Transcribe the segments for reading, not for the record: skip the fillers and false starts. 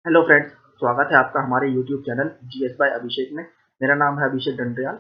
Hello friends, स्वागत है आपका हमारे यूट्यूब चैनल जीएस बाय अभिषेक में। मेरा नाम है अभिषेक डंडरियाल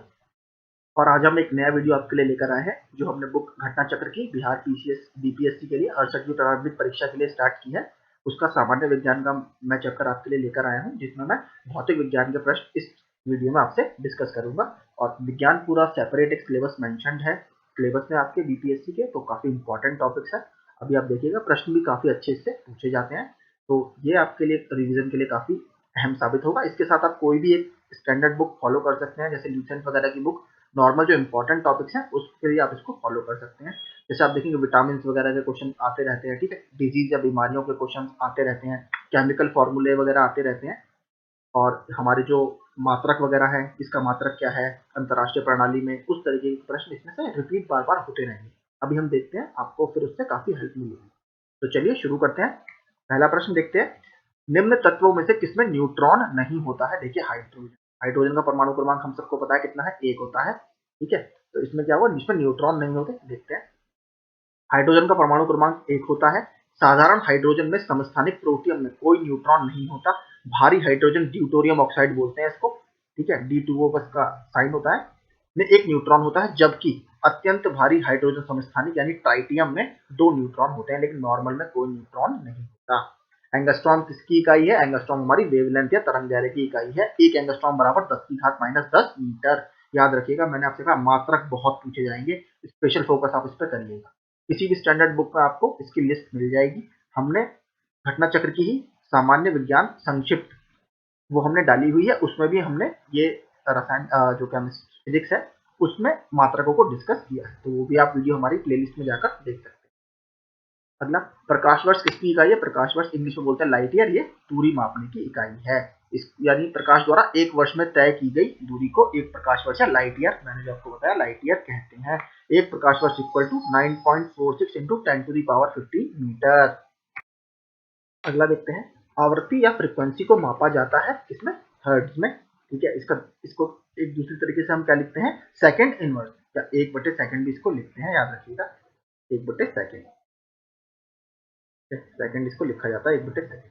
और आज हम एक नया वीडियो आपके लिए लेकर आए हैं जो हमने बुक घटना चक्र की बिहार पीसीएस बीपीएससी के लिए 68वीं प्रारंभिक परीक्षा के लिए स्टार्ट की है। उसका सामान्य विज्ञान का मैं चैप्टर आपके लिए लेकर आया हूँ जिसमें मैं भौतिक विज्ञान के प्रश्न इस वीडियो में आपसे डिस्कस करूंगा। और विज्ञान पूरा सेपरेट एक सिलेबस मैंशनड है सिलेबस में आपके बीपीएससी के, तो काफी इंपॉर्टेंट टॉपिक्स है। अभी आप देखिएगा प्रश्न भी काफी अच्छे से पूछे जाते हैं, तो ये आपके लिए रिवीजन के लिए काफी अहम साबित होगा। इसके साथ आप कोई भी एक स्टैंडर्ड बुक फॉलो कर सकते हैं, जैसे ल्यूसेंट वगैरह की बुक नॉर्मल जो इंपॉर्टेंट टॉपिक्स हैं उसके लिए आप इसको फॉलो कर सकते हैं। जैसे आप देखेंगे विटामिन वगैरह के क्वेश्चन आते रहते हैं, ठीक है, डिजीज या बीमारियों के क्वेश्चन आते रहते हैं, केमिकल फॉर्मूले वगैरह आते रहते हैं। और हमारे जो मात्रक वगैरह है, इसका मात्रक क्या है अंतरराष्ट्रीय प्रणाली में, उस तरीके के प्रश्न इसमें से रिपीट बार बार होते रहेंगे। अभी हम देखते हैं, आपको फिर उससे काफी हेल्प मिलेगी। तो चलिए शुरू करते हैं। पहला प्रश्न देखते हैं, निम्न तत्वों में से किसमें न्यूट्रॉन नहीं होता है। देखिए हाइड्रोजन, हाइड्रोजन का परमाणु क्रमांक हम सबको पता है कितना है, 1 होता है, ठीक है। तो इसमें क्या हुआ, जिसमें न्यूट्रॉन नहीं होते, देखते हैं। हाइड्रोजन का परमाणु क्रमांक 1 होता है। साधारण हाइड्रोजन में समस्थानिक प्रोटियम में कोई न्यूट्रॉन नहीं होता। भारी हाइड्रोजन ड्यूटोरियम ऑक्साइड बोलते हैं इसको, ठीक है, D2O बस का साइन होता है, में 1 न्यूट्रॉन होता है। जबकि अत्यंत भारी हाइड्रोजन समस्थानिक यानी ट्राइटियम में 2 न्यूट्रॉन होते हैं, लेकिन नॉर्मल में कोई न्यूट्रॉन नहीं होता। एंगस्ट्रॉम किसकी इकाई है, एंगस्ट्रॉम हमारी वेवलेंथ या तरंग दैर्ध्य की इकाई है। 1 एंगस्ट्रॉम बराबर 10 की घात -10 मीटर। याद रखिएगा, मैंने आपसे कहा मात्रक बहुत पूछे जाएंगे, स्पेशल फोकस आप इस पर करिएगा। किसी भी स्टैंडर्ड बुक में आपको इसकी लिस्ट मिल जाएगी। हमने घटना चक्र की ही सामान्य विज्ञान संक्षिप्त वो हमने डाली हुई है, उसमें भी हमने ये रसायन जो केमिस्ट्री फिजिक्स है उसमें मात्रकों को डिस्कस किया है, तो वो भी आप वीडियो हमारी प्लेलिस्ट में जाकर देख सकते हैं। अगला, प्रकाश वर्ष किसकी इकाई है। प्रकाश वर्ष इंग्लिश में बोलते हैं लाइट ईयर, ये दूरी मापने की इकाई है। इस यानी प्रकाश द्वारा एक वर्ष में तय की गई दूरी को एक प्रकाश वर्ष या लाइट ईयर, मैंने जो आपको बताया लाइट ईयर कहते हैं। एक प्रकाश वर्ष इक्वल टू 9.46 इंटू 10⁻15 मीटर। अगला देखते हैं, आवृत्ति या फ्रीक्वेंसी को मापा जाता है किसमें, हर्ट्ज में, ठीक है। इसको एक दूसरी तरीके से हम क्या लिखते हैं, सेकंड इनवर्स या 1/सेकंड भी इसको लिखते हैं, याद रखिएगा 1/सेकंड। सेकंड इसको लिखा जाता है 1/सेकंड।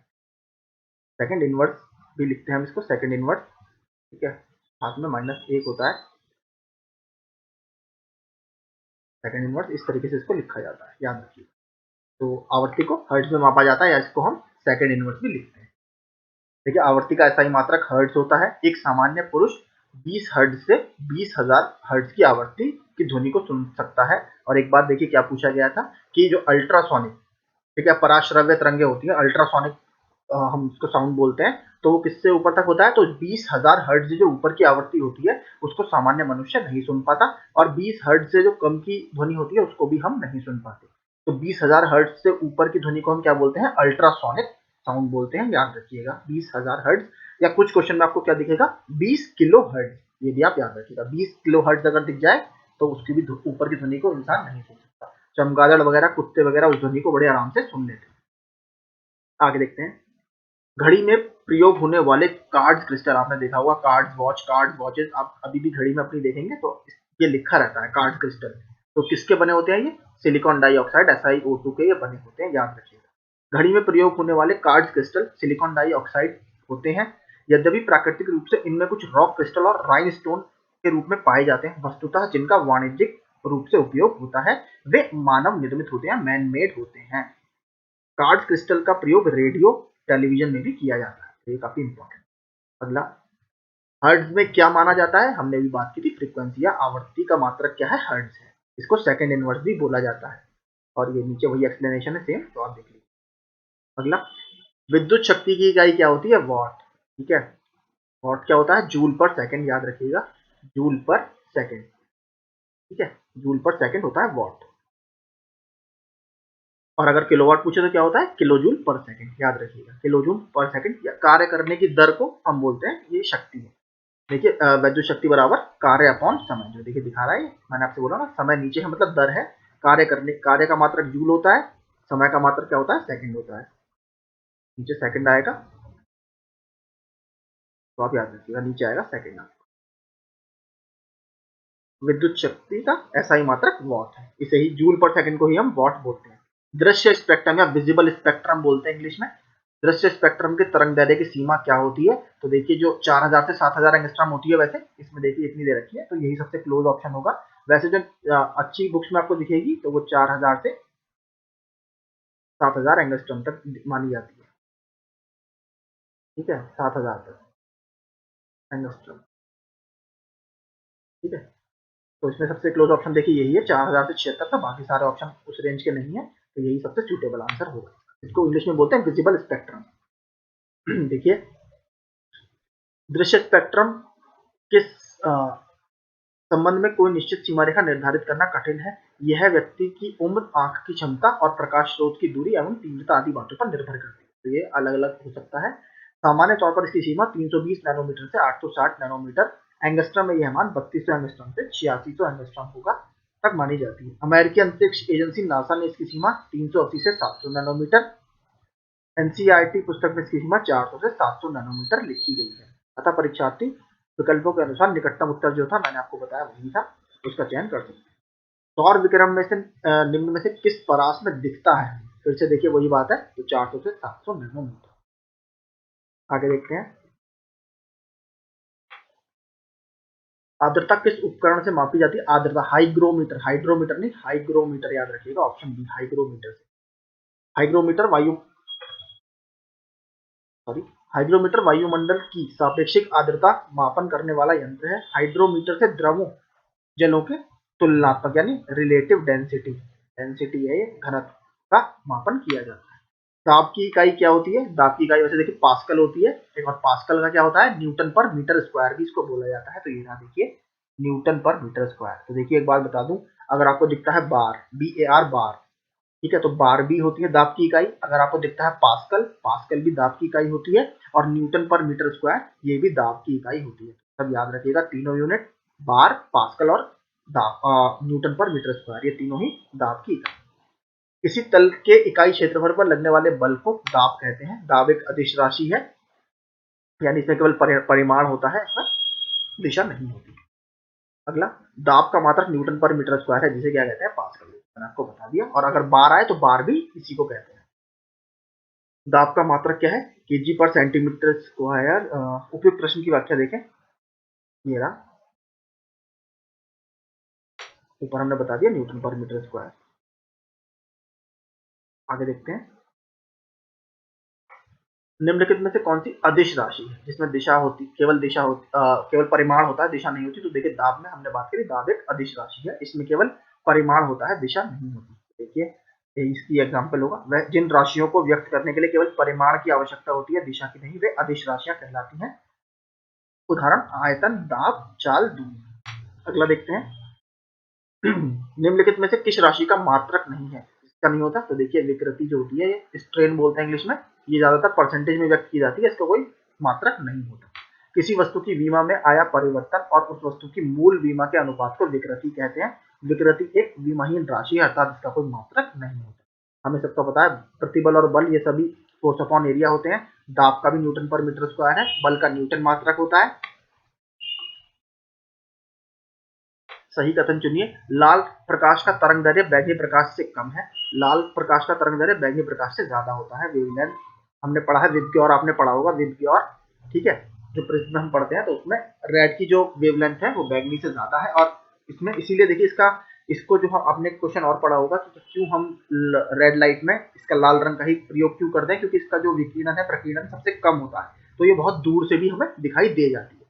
सेकंड इनवर्स भी लिखते हैं हम इसको, सेकंड इनवर्स, ठीक है। हाथ में -1 होता है, सेकंड इनवर्स इस तरीके से इसको लिखा जाता है, याद रखिए। तो आवृत्ति को हर्ट्ज में मापा जाता है या इसको हम सेकंड इनवर्स भी लिखते हैं। देखिए आवृत्ति का ऐसा ही मात्रक हर्ट्ज होता है। एक सामान्य पुरुष 20 हर्ट्ज से 20,000 हर्ट्ज की आवृत्ति की ध्वनि को सुन सकता है। और एक बात देखिए क्या पूछा गया था कि जो अल्ट्रासोनिक, ठीक है, पराश्रव्य तरंगे होती है अल्ट्रासोनिक, हम उसको साउंड बोलते हैं, तो वो किससे ऊपर तक होता है, तो 20,000 हर्ट्ज जो ऊपर की आवृत्ति होती है उसको सामान्य मनुष्य नहीं सुन पाता, और 20 हर्ट्ज से जो कम की ध्वनि होती है उसको भी हम नहीं सुन पाते। तो 20,000 हर्ट्ज से ऊपर की ध्वनि को हम क्या बोलते हैं, अल्ट्रासोनिक साउंड बोलते हैं, याद रखिएगा 20,000 हर्ट्ज। या कुछ क्वेश्चन में आपको क्या दिखेगा, 20 किलो हर्ट्ज, ये भी आप याद रखिएगा। 20 किलो हर्ट्ज अगर दिख जाए तो उसकी भी ऊपर की ध्वनि को इंसान नहीं सुन सकता। चमगादड़ वगैरह, कुत्ते वगैरह उस ध्वनि को बड़े आराम से सुन लेते हैं। आगे देखते हैं, घड़ी में प्रयोग होने वाले कार्ड्स क्रिस्टल, आपने देखा होगा कार्ड्स वॉच, कार्ड्स वॉचेस, आप अभी भी घड़ी में अपनी देखेंगे तो ये लिखा रहता है कार्ड्स क्रिस्टल। तो किसके बने होते हैं, ये सिलिकॉन डाइऑक्साइड SiO2 के ये बने होते हैं, याद रखिएगा। घड़ी में प्रयोग होने वाले कार्ड्स क्रिस्टल सिलिकॉन डाइऑक्साइड होते हैं। यद्यपि प्राकृतिक रूप से इनमें कुछ रॉक क्रिस्टल और राइनस्टोन के रूप में पाए जाते हैं, वस्तुतः जिनका वाणिज्यिक रूप से उपयोग होता है वे मानव निर्मित होते हैं, मैन मेड होते हैं। कार्ड्स क्रिस्टल का प्रयोग रेडियो टेलीविजन में भी किया जाता है, तो ये काफी इंपॉर्टेंट। अगला, हर्ट्ज में क्या माना जाता है, हमने भी बात की थी, फ्रीक्वेंसी या आवृत्ति का मात्रक क्या है, हर्ट्ज है। इसको सेकंड इनवर्स भी बोला जाता है, और ये नीचे वही एक्सप्लेनेशन है सेम, तो आप देख लीजिए। अगला, विद्युत शक्ति की इकाई क्या होती है, वॉट, ठीक है। वॉट क्या होता है, जूल पर सेकंड, याद रखिएगा, जूल पर सेकंड, ठीक है, जूल पर सेकंड होता है वॉट। और अगर किलोवाट पूछे तो क्या होता है, किलोजूल पर सेकंड, याद रखिएगा, किलोजूल पर सेकंड। या कार्य करने की दर को हम बोलते हैं ये शक्ति है। देखिए विद्युत शक्ति बराबर कार्य अपॉन समय, जो देखिए दिखा रहा है, मैंने आपसे बोला ना समय नीचे है मतलब दर है। कार्य का मात्रक जूल होता है, समय का मात्रक क्या होता है, सेकंड होता है। नीचे सेकंड आएगा, तो आप याद रखिएगा नीचे आएगा सेकंड। विद्युत शक्ति का ऐसा ही मात्रक वॉट है, इसे ही जूल पर सेकंड को ही हम वॉट बोलते हैं। दृश्य स्पेक्ट्रम या विजिबल स्पेक्ट्रम बोलते हैं इंग्लिश में। दृश्य स्पेक्ट्रम के तरंग दैर्ध्य की सीमा क्या होती है? तो देखिए जो 4000 से 7000 एंगस्ट्रॉम होती है, वैसे इसमें देखिए इतनी दे रखी है, तो यही सबसे क्लोज ऑप्शन होगा। वैसे जो अच्छी बुक्स में आपको दिखेगी तो वो 4000 से 7000 एंगस्ट्रॉम तक मानी जाती है। ठीक है, 7000 तक एंगस्ट्रॉम। ठीक है, तो इसमें सबसे क्लोज ऑप्शन देखिए यही है, 4000 से 76 तक। बाकी सारे ऑप्शन उस रेंज के नहीं है, तो यही सबसे सूटेबल आंसर होगा। इसको इंग्लिश में बोलते हैं विजिबल स्पेक्ट्रम। देखिए दृश्य स्पेक्ट्रम के संबंध में कोई निश्चित सीमा रेखा निर्धारित करना कठिन है। यह व्यक्ति की उम्र, आंख की क्षमता और प्रकाश स्रोत की दूरी एवं तीव्रता आदि बातों पर निर्भर करती है। तो ये अलग अलग हो सकता है। सामान्य तौर पर इसकी सीमा 320 नैनोमीटर से 860 नैनोमीटर, एंगस्ट्रॉम में यह मान 3200 एंगस्ट्रॉम से 8600 एंगस्ट्रॉम होगा तक मानी जाती है। अमेरिकी अंतरिक्ष एजेंसी नासा ने इसकी सीमा 380 से 700 नैनोमीटर, एनसीईआरटी पुस्तक में इसकी सीमा 400 से 700 नैनोमीटर लिखी गई है। अतः परीक्षार्थी विकल्पों के अनुसार निकटतम उत्तर जो था मैंने आपको बताया वही था, उसका चयन कर सकते हैं। सौर विक्रम में से निम्न में से किस परास में दिखता है? फिर से देखिए वही बात है, तो 400 से 700 नैनोमीटर। आगे देखते हैं, आर्द्रता किस उपकरण से मापी जाती है? आर्द्रता हाइग्रोमीटर, हाइड्रोमीटर नहीं, हाइग्रोमीटर याद रखिएगा, ऑप्शन बी हाइग्रोमीटर से। हाइग्रोमीटर हाइग्रोमीटर वायुमंडल की सापेक्षिक आर्द्रता मापन करने वाला यंत्र है। हाइड्रोमीटर से द्रवों जलों के तुलनात्मक यानी रिलेटिव डेंसिटी डेंसिटी है, ये घनत्व का मापन किया जाता है। दाब की इकाई क्या होती है? दाब की इकाई वैसे देखिए पास्कल होती है। एक और पास्कल का क्या होता है? न्यूटन पर मीटर स्क्वायर भी इसको बोला जाता है। तो ये ना देखिए न्यूटन पर मीटर स्क्वायर। तो देखिए एक बात बता दूं, अगर आपको दिखता है बार, BAR बार, ठीक है, तो बार भी होती है दाब की इकाई। अगर आपको दिखता है पास्कल, पास्कल भी दाब की इकाई होती है। और न्यूटन पर मीटर स्क्वायर ये भी दाब की इकाई होती है। सब याद रखिएगा, तीनों यूनिट बार, पास्कल और न्यूटन पर मीटर स्क्वायर, ये तीनों ही दाब की इकाई। किसी तल के इकाई क्षेत्रफल पर लगने वाले बल को दाब कहते हैं। दाब एक अदिश राशि है, यानी इसमें केवल परिमाण होता है, इसमें दिशा नहीं होती। अगला, दाब का मात्रक न्यूटन पर मीटर स्क्वायर है, जिसे क्या कहते हैं? पास्कल। मैंने आपको बता दिया। और अगर बार आए तो बार भी इसी को कहते हैं। दाब का मात्रक क्या है? केजी पर सेंटीमीटर स्क्वायर। उपयुक्त प्रश्न की व्याख्या देखें, ये रहा, ऊपर हमने बता दिया न्यूटन पर मीटर स्क्वायर। आगे देखते हैं, निम्नलिखित में से कौन सी अदिश राशि है जिसमें दिशा होती, केवल दिशा होती, केवल परिमाण होता है, दिशा नहीं होती? तो देखिए दाब में हमने बात करी, दाब एक अदिश राशि है, इसमें केवल परिमाण होता है, दिशा नहीं होती। देखिए इसकी एग्जाम्पल होगा, वह जिन राशियों को व्यक्त करने के लिए केवल परिमाण की आवश्यकता होती है, दिशा की नहीं, वे अदिश राशियां कहलाती हैं। उदाहरण, आयतन, दाब, चाल, दूरी। अगला देखते हैं, निम्नलिखित में से किस राशि का मात्रक नहीं है? इसका नहीं होता। तो देखिए विकृति जो होती है, ये स्ट्रेन बोलते हैं इंग्लिश में, ये ज्यादातर परसेंटेज में व्यक्त की जाती है, इसका कोई मात्रक नहीं होता। किसी वस्तु की विमा में आया परिवर्तन और उस वस्तु की मूल विमा के अनुपात को विकृति कहते हैं। विकृति एक विमाहीन राशि है, अर्थात इसका कोई मात्रक नहीं होता। हमें सबको पता है प्रतिबल और बल ये सभी फोर्स अपॉन एरिया होते हैं। दाब का भी न्यूटन पर मीटर स्क्वायर है, बल का न्यूटन मात्रक होता है। सही कथन चुनिए। लाल प्रकाश का तरंगदैर्ध्य बैंगनी प्रकाश से कम है। लाल प्रकाश का तरंगदैर्ध्य बैंगनी प्रकाश से ज्यादा होता है। वेवलेंथ हमने पढ़ा है, विबग्योर आपने पढ़ा होगा, विबग्योर, ठीक है, जो प्रिज्म हम पढ़ते हैं तो उसमें रेड की जो वेवलेंथ है वो बैंगनी से ज्यादा है। और इसमें इसीलिए देखिए इसका, इसको जो हम आपने क्वेश्चन और पढ़ा होगा कि क्यों हम रेड लाइट में इसका लाल रंग का ही प्रयोग क्यों करते हैं, क्योंकि इसका जो विकिरण है, प्रकीर्णन सबसे कम होता है, तो ये बहुत दूर से भी हमें दिखाई दे जाती है।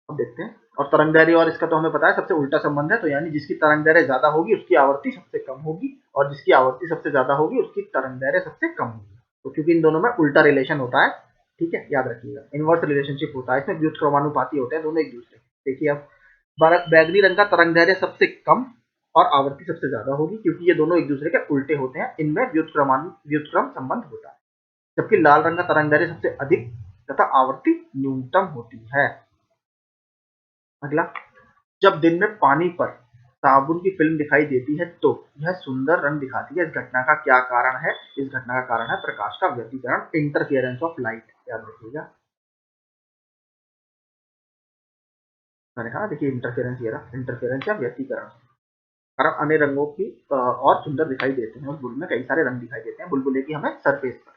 अब देखते हैं, और तरंगदैर्घ्य और इसका तो हमें पता है सबसे उल्टा संबंध है, तो यानी जिसकी तरंगदैर्घ्य ज्यादा होगी उसकी आवर्ती सबसे कम होगी, और जिसकी आवर्ती सबसे ज्यादा होगी उसकी तरंगदैर्घ्य सबसे कम होगी। तो क्योंकि इन दोनों में उल्टा रिलेशन होता है, ठीक है, याद रखिएगा, इनवर्स रिलेशनशिप होता है, इसमें व्युत्क्रमानुपाती होते हैं दोनों एक दूसरे। देखिए अब बैगनी रंग का तरंगदैर्घ्य सबसे कम और आवर्ती सबसे ज्यादा होगी, क्योंकि ये दोनों एक दूसरे के उल्टे होते हैं, इनमें व्युत्क्रम संबंध होता है। जबकि लाल रंग का तरंगदैर्घ्य सबसे अधिक तथा आवर्ती न्यूनतम होती है। अगला, जब दिन में पानी पर साबुन की फिल्म दिखाई देती है तो यह सुंदर रंग दिखाती है। इस घटना का क्या कारण है? इस घटना का कारण है प्रकाश का व्यतिकरण, इंटरफेरेंस ऑफ लाइट, याद रखिएगा। मैंने कहा देखिए इंटरफेरेंस, ये रहा इंटरफेरेंस या व्यतिकरण, कारण अन्य रंगों की और सुंदर दिखाई देते हैं। उस बुलबुल में कई सारे रंग दिखाई देते हैं, बुलबुले की हमें सरफेस पर।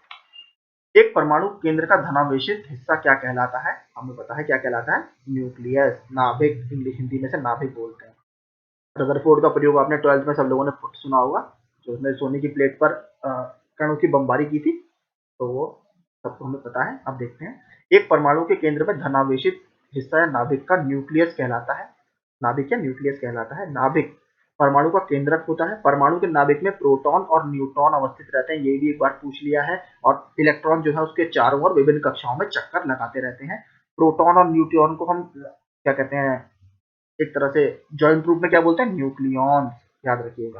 एक परमाणु केंद्र का धनावेशित हिस्सा क्या कहलाता है? हमें पता है क्या कहलाता है, न्यूक्लियस, नाभिक, इंग्लिश हिंदी में से नाभिक बोलते हैं। रदरफोर्ड का प्रयोग आपने 12th में सब लोगों ने सुना होगा, जो उसने सोने की प्लेट पर कणों की बमबारी की थी, तो वो सबको हमें पता है। अब देखते हैं, एक परमाणु के केंद्र में धनावेशित हिस्सा या नाभिक का न्यूक्लियस कहलाता है। नाभिक या न्यूक्लियस कहलाता है। नाभिक परमाणु का केंद्रक होता है। परमाणु के नाभिक में प्रोटॉन और न्यूट्रॉन अवस्थित रहते हैं, ये भी एक बार पूछ लिया है। और इलेक्ट्रॉन जो है उसके चारों ओर विभिन्न कक्षाओं में चक्कर लगाते रहते हैं। प्रोटॉन और न्यूट्रॉन को हम क्या कहते हैं, एक तरह से जॉइंट रूप में क्या बोलते हैं, न्यूक्लियॉन, याद रखिएगा।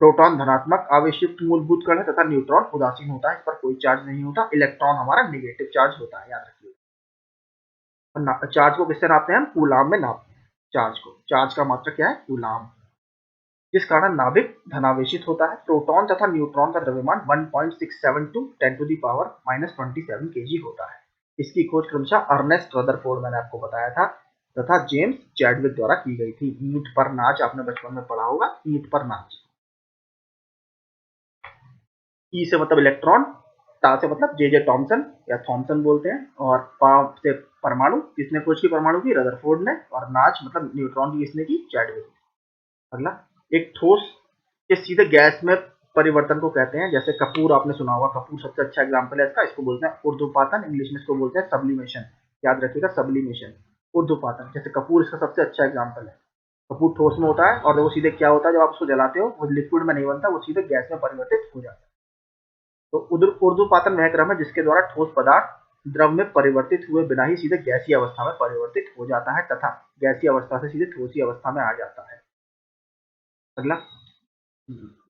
प्रोटॉन धनात्मक आवेश युक्त मूलभूत कण है तथा न्यूट्रॉन उदासीन होता है, इस पर कोई चार्ज नहीं होता। इलेक्ट्रॉन हमारा नेगेटिव चार्ज होता है, याद रखिएगा। चार्ज को किससे नापते हैं हम? कूलाम में नापते हैं चार्ज को। चार्ज का मात्रक क्या है? कूलाम। जिस कारण नाभिक धनावेशित होता है। प्रोटॉन तथा न्यूट्रॉन का द्रव्यमान 1.672 10⁻⁻27 kg होता है। इसकी खोज क्रमशः अर्नेस्ट रदरफोर्ड, मैंने आपको बताया था, तथा जेम्स चैडविक द्वारा की गई थी। ईंट पर नाच आपने बचपन में पढ़ा होगा, ईंट पर नाच। ई से मतलब इलेक्ट्रॉन, टा से मतलब जे टॉमसन या थॉमसन बोलते हैं, और पा से परमाणु, किसने खोज की परमाणु की? रदरफोर्ड ने। और नाच मतलब न्यूट्रॉन की किसने की? चैडविक। अगला, एक ठोस के सीधे गैस में परिवर्तन को कहते हैं। जैसे कपूर आपने सुना होगा, कपूर सबसे अच्छा एग्जांपल है इसका। इसको बोलते हैं ऊर्ध्वपातन, इंग्लिश में इसको बोलते हैं सब्लिमेशन। याद रखिएगा, सब्लिमेशन, ऊर्ध्वपातन। जैसे कपूर इसका सबसे अच्छा एग्जांपल है। कपूर ठोस में होता है और वो सीधे क्या होता है, जब आप उसको जलाते हो वो लिक्विड में नहीं बनता, वो सीधे गैस में परिवर्तित हो जाता है। तो ऊर्ध्वपातन वह क्रम है जिसके द्वारा ठोस पदार्थ द्रव में परिवर्तित हुए बिना ही सीधे गैसीय अवस्था में परिवर्तित हो जाता है तथा गैसीय अवस्था से सीधे ठोसीय अवस्था में आ जाता है। अगला,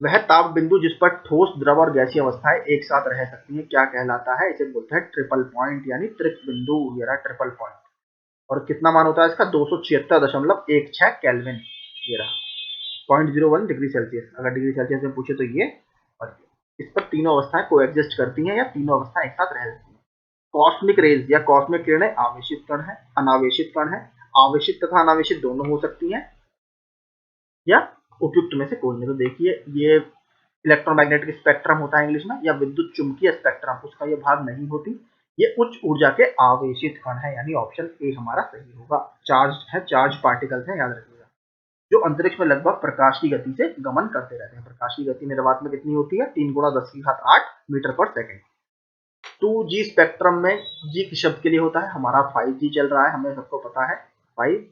वह ताप बिंदु जिस पर ठोस, द्रव और गैसीय अवस्थाएं एक साथ रह सकती हैं क्या कहलाता है? इसे बोलते हैं ट्रिपल पॉइंट, यानी त्रिक बिंदु। ये रहा ट्रिपल पॉइंट। और कितना मान होता है इसका? 276.16 केल्विन। ये रहा 0.01 डिग्री सेल्सियस। अगर डिग्री सेल्सियस में पूछे तो ये, और इस पर तीनों अवस्थाएं कोएग्जिस्ट करती हैं या तीनों अवस्थाएं एक साथ रह सकती हैं। कॉस्मिक रेज या कॉस्मिक किरणें आवेशित कण है, अनावेशित कण है। आवेशित तथा अनावेशित दोनों हो सकती हैं, या उपयुक्त में से कोई नहीं। तो देखिए, ये इलेक्ट्रोमैग्नेटिक स्पेक्ट्रम होता है इंग्लिश में, या विद्युत चुंबकीय स्पेक्ट्रम, उसका ये भाग नहीं होती। ये उच्च ऊर्जा के आवेशित कण है, यानी ऑप्शन ए हमारा सही होगा। चार्ज है, चार्ज पार्टिकल्स है, याद रखिएगा, जो अंतरिक्ष में लगभग प्रकाश की गति से गमन करते रहते हैं। प्रकाश की गति निर्वात में कितनी होती है? 3 × 10⁸ मीटर पर सेकेंड। 2G स्पेक्ट्रम में जी किस शब्द के लिए होता है? हमारा 5G चल रहा है, हमें सबको पता है। 5G,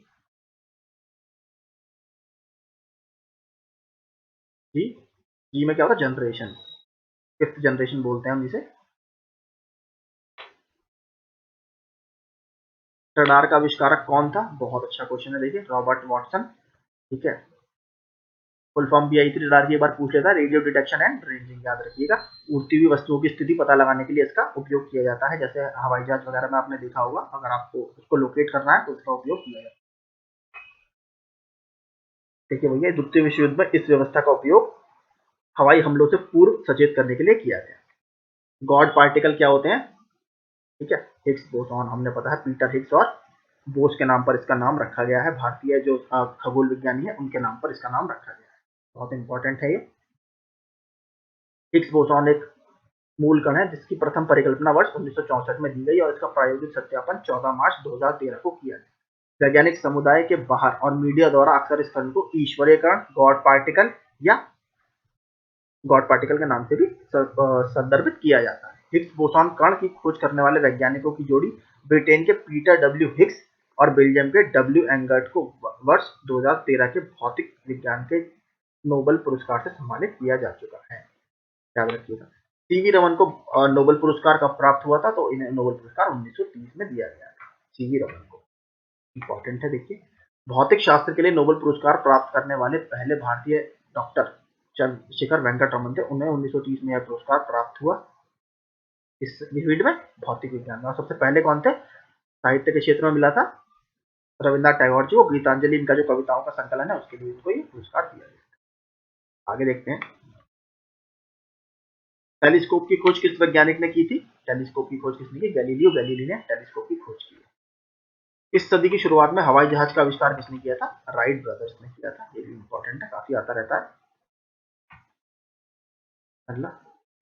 जी में क्या होता है? जनरेशन, 5th जनरेशन बोलते हैं हम जिसे। रडार का आविष्कारक कौन था? बहुत अच्छा क्वेश्चन है, देखिए, रॉबर्ट वाटसन। ठीक है, फुल फॉर्म भी आई थी रडार की, एक बार पूछ लेता है, रेडियो डिटेक्शन एंड रेंजिंग, याद रखिएगा। उड़ती हुई वस्तुओं की स्थिति पता लगाने के लिए इसका उपयोग किया जाता है। जैसे हवाई जहाज वगैरह में आपने देखा होगा, अगर आपको उसको लोकेट करना है तो इसका उपयोग किया जाता है। ठीक है भैया, द्वितीय विश्व युद्ध में इस व्यवस्था का उपयोग हवाई हमलों से पूर्व सचेत करने के लिए किया गया। गॉड पार्टिकल क्या होते हैं? ठीक है, हिग्स बोसॉन, हमने पता है, पीटर हिग्स और बोस के नाम पर इसका नाम रखा गया है। भारतीय जो खगोल विज्ञानी है उनके नाम पर इसका नाम रखा गया है। बहुत इंपॉर्टेंट है ये। हिग्स बोसॉन एक मूल कण है जिसकी प्रथम परिकल्पना वर्ष 1964 में दी गई और इसका प्रायोगिक सत्यापन 14 मार्च 2013 को किया गया। वैज्ञानिक समुदाय के बाहर और मीडिया द्वारा अक्सर इस कण को ईश्वरीय कण, गॉड पार्टिकल के नाम से भी संदर्भित किया जाता है। हिग्स बोसॉन कण की खोज करने वाले वैज्ञानिकों की जोड़ी ब्रिटेन के पीटर डब्ल्यू हिग्स और बेल्जियम के डब्ल्यू एंगर्ट को वर्ष 2013 के भौतिक विज्ञान के नोबेल पुरस्कार से सम्मानित किया जा चुका है, याद रखिएगा। सीवी रमन को नोबेल पुरस्कार कब प्राप्त हुआ था? तो इन्हें नोबेल पुरस्कार 1930 में दिया गया था, सीवी रमन को। इंपॉर्टेंट है, देखिए। भौतिक शास्त्र के लिए नोबेल पुरस्कार प्राप्त करने वाले पहले भारतीय डॉक्टर चंद्रशेखर वेंकट रमन थे। उन्हें 1930 में यह पुरस्कार प्राप्त हुआ इस फील्ड में, भौतिक विज्ञान में। और सबसे पहले कौन थे? साहित्य के क्षेत्र में मिला था रविन्द्रनाथ टैगोर जी को। गीतांजलि, इनका जो कविताओं का संकलन है, उसके लिए इनको ये पुरस्कार दिया गया। आगे देखते हैं, टेलीस्कोप की खोज किस वैज्ञानिक ने की थी? टेलीस्कोप की खोज किसने की? गैलीलियो गैलीली ने टेलीस्कोप की खोज की। इस सदी की शुरुआत में हवाई जहाज का आविष्कार किसने किया था? राइट ब्रदर्स ने किया था। ये भी इंपॉर्टेंट है, काफी आता रहता है। अगला,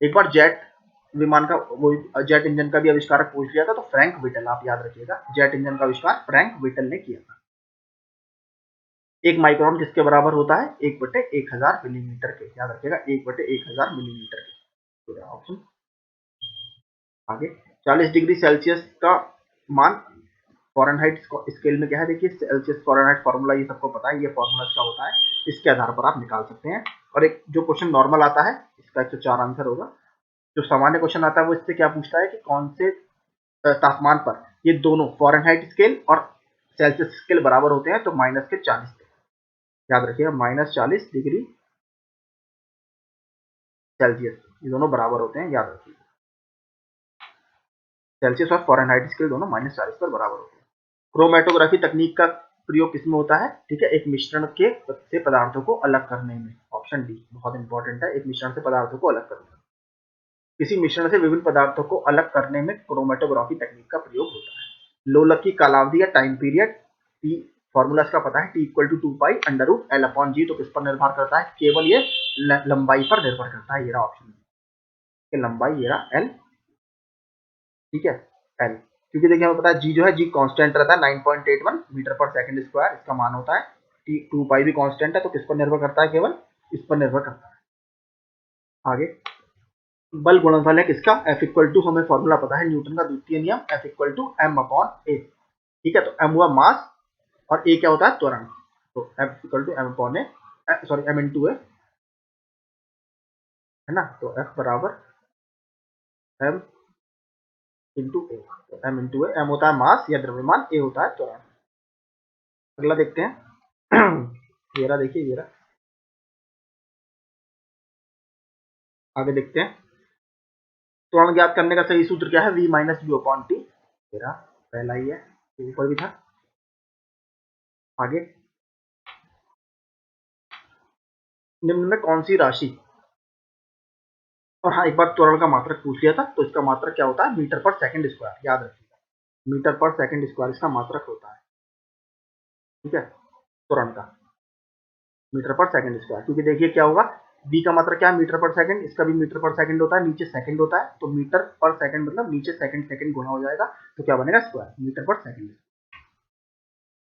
एक बार जेट विमान का वो जेट इंजन का भी आविष्कारक पूछ लिया था, तो फ्रैंक विटल, आप याद रखिएगा, जेट इंजन का आविष्कार फ्रैंक विटल ने किया था। एक माइक्रोन किसके बराबर होता है? 1/1000 मिलीमीटर के, याद रखिएगा 1/1000 मिलीमीटर के। ऑप्शन आगे 40 डिग्री सेल्सियस का मान फ़ारेनहाइट स्केल में क्या है? देखिए सेल्सियस फ़ारेनहाइट फार्मूला ये सबको पता है, ये फार्मूला इसका होता है, इसके आधार पर आप निकाल सकते हैं। और एक जो क्वेश्चन नॉर्मल आता है इसका 104 आंसर होगा। जो सामान्य क्वेश्चन आता है वो इससे क्या पूछता है कि कौन से तापमान पर ये दोनों फ़ारेनहाइट स्केल और सेल्सियस स्केल बराबर होते हैं? तो माइनस के 40 पे, याद रखिएगा -40 डिग्री सेल्सियस, ये दोनों बराबर होते हैं, याद रखिए। सेल्सियस और फ़ारेनहाइट स्केल दोनों -40 पर बराबर होते हैं। क्रोमैटोग्राफी तकनीक का प्रयोग किसमें होता है? ठीक है, एक मिश्रण के से पदार्थों को अलग करने में। ऑप्शन डी बहुत इंपॉर्टेंट है, एक मिश्रण से पदार्थों को अलग करने में। किसी मिश्रण से विभिन्न पदार्थों को अलग करने में क्रोमैटोग्राफी तकनीक का प्रयोग होता है। लोलक की कालावधि या टाइम पीरियड, टी फॉर्मूला इसका पता है, टी इक्वल टू 2π√L/g। तो किस पर निर्भर करता है? केवल ये लंबाई पर निर्भर करता है, ये रहा ऑप्शन, लंबाई ये रहा एल, ठीक है एल, क्योंकि देखिए हमें पता है जी जो है, जी कांस्टेंट रहता है 9.81 मीटर पर सेकंड स्क्वायर इसका मान होता है। टी 2π भी कांस्टेंट है, तो किस पर निर्भर करता है? केवल इस पर निर्भर करता है। आगे बल गुणनफल है किसका? F इक्वल टू, हमें फॉर्मूला पता है न्यूटन का द्वितीय नियम, F इक्वल टू m/a। ठीक है, तो m हुआ मास और a क्या होता है? त्वरण। तो F equal to m/a, sorry m into a, है ना, तो F बराबर m इंटू a, तो m इंटू a, m होता है मास या द्रव्यमान, a होता है त्वरण। अगला देखते हैं ये रहा, देखिए ये रहा, आगे देखते हैं। त्वरण ज्ञात करने का सही सूत्र क्या है? v minus u upon T, मेरा पहला ही है, ऊपर भी था। आगे निम्न में कौन सी राशि, और हाँ एक बार त्वरण का मात्रक पूछ लिया था, तो इसका मात्रक क्या होता है? मीटर पर सेकंड स्क्वायर, याद रखिएगा, मीटर पर सेकंड स्क्वायर इसका मात्रक होता है। ठीक है, त्वरण का मीटर पर सेकंड स्क्वायर, क्योंकि देखिए क्या होगा, बी का मात्रक क्या है? मीटर पर सेकंड, इसका भी मीटर पर सेकंड होता है, नीचे सेकंड होता है, तो मीटर पर सेकंड मतलब नीचे सेकंड सेकंड गुणा हो जाएगा, तो क्या बनेगा? स्क्वायर, मीटर पर सेकंड।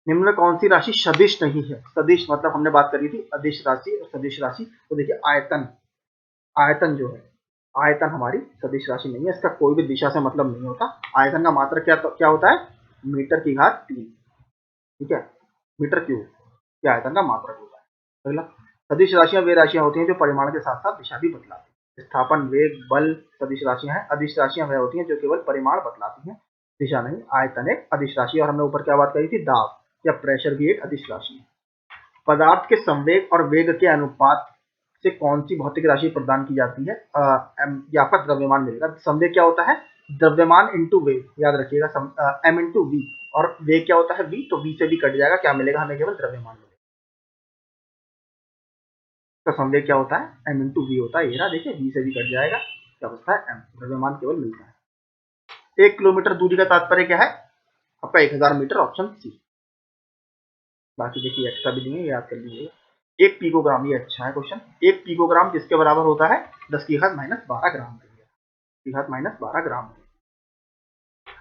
निम्न में कौन सी राशि सदिश नहीं है? सदिश मतलब हमने बात करी थी अदिश राशि और सदिश राशि, तो देखिए आयतन, आयतन जो है, आयतन हमारी सदिश राशि नहीं है, इसका कोई भी दिशा से मतलब नहीं होता। आयतन का मात्रक क्या होता है? मीटर की घात 3, ठीक है, मीटर क्यूब, ये आयतन का मात्रक होता है। अगला, सदिश राशियां वे राशियां होती हैं जो परिमाण के साथ साथ दिशा भी बतलाती हैं। स्थापन, वेग, बल सदिश राशियां हैं। अदिश राशियां वह होती हैं जो केवल परिमाण बतलाती हैं, दिशा नहीं। आयतन एक अदिश राशि, और हमने ऊपर क्या बात करी थी? दाब या प्रेशर भी एक अदिश राशि है। पदार्थ के संवेग और वेग के अनुपात से कौन सी भौतिक राशि प्रदान की जाती है? या आपका द्रव्यमान मिलेगा। संवेग क्या होता है? द्रव्यमान इंटू वेग, याद रखिएगा, एम इंटू वी, और वेग क्या होता है? वी, तो वी से भी कट जाएगा, क्या मिलेगा हमें? केवल द्रव्यमान मिलेगा। तो संवेग क्या होता है? एम इंटू वी होता है, ये रहा, देखिए वी से भी कट जाएगा, क्या बचता है? एम, द्रव्यमान केवल मिलता है। 1 किलोमीटर दूरी का तात्पर्य क्या है? आपका 1000 मीटर, ऑप्शन सी। बाकी देखिए एक्स्ट्रा भी दिए, याद कर लीजिएगा। 1 पिकोग्राम, ये अच्छा है क्वेश्चन। 1 पिकोग्राम किसके बराबर होता है? 10 की घात माइनस 12 ग्राम के लिए, 10 की घात माइनस 12 ग्राम।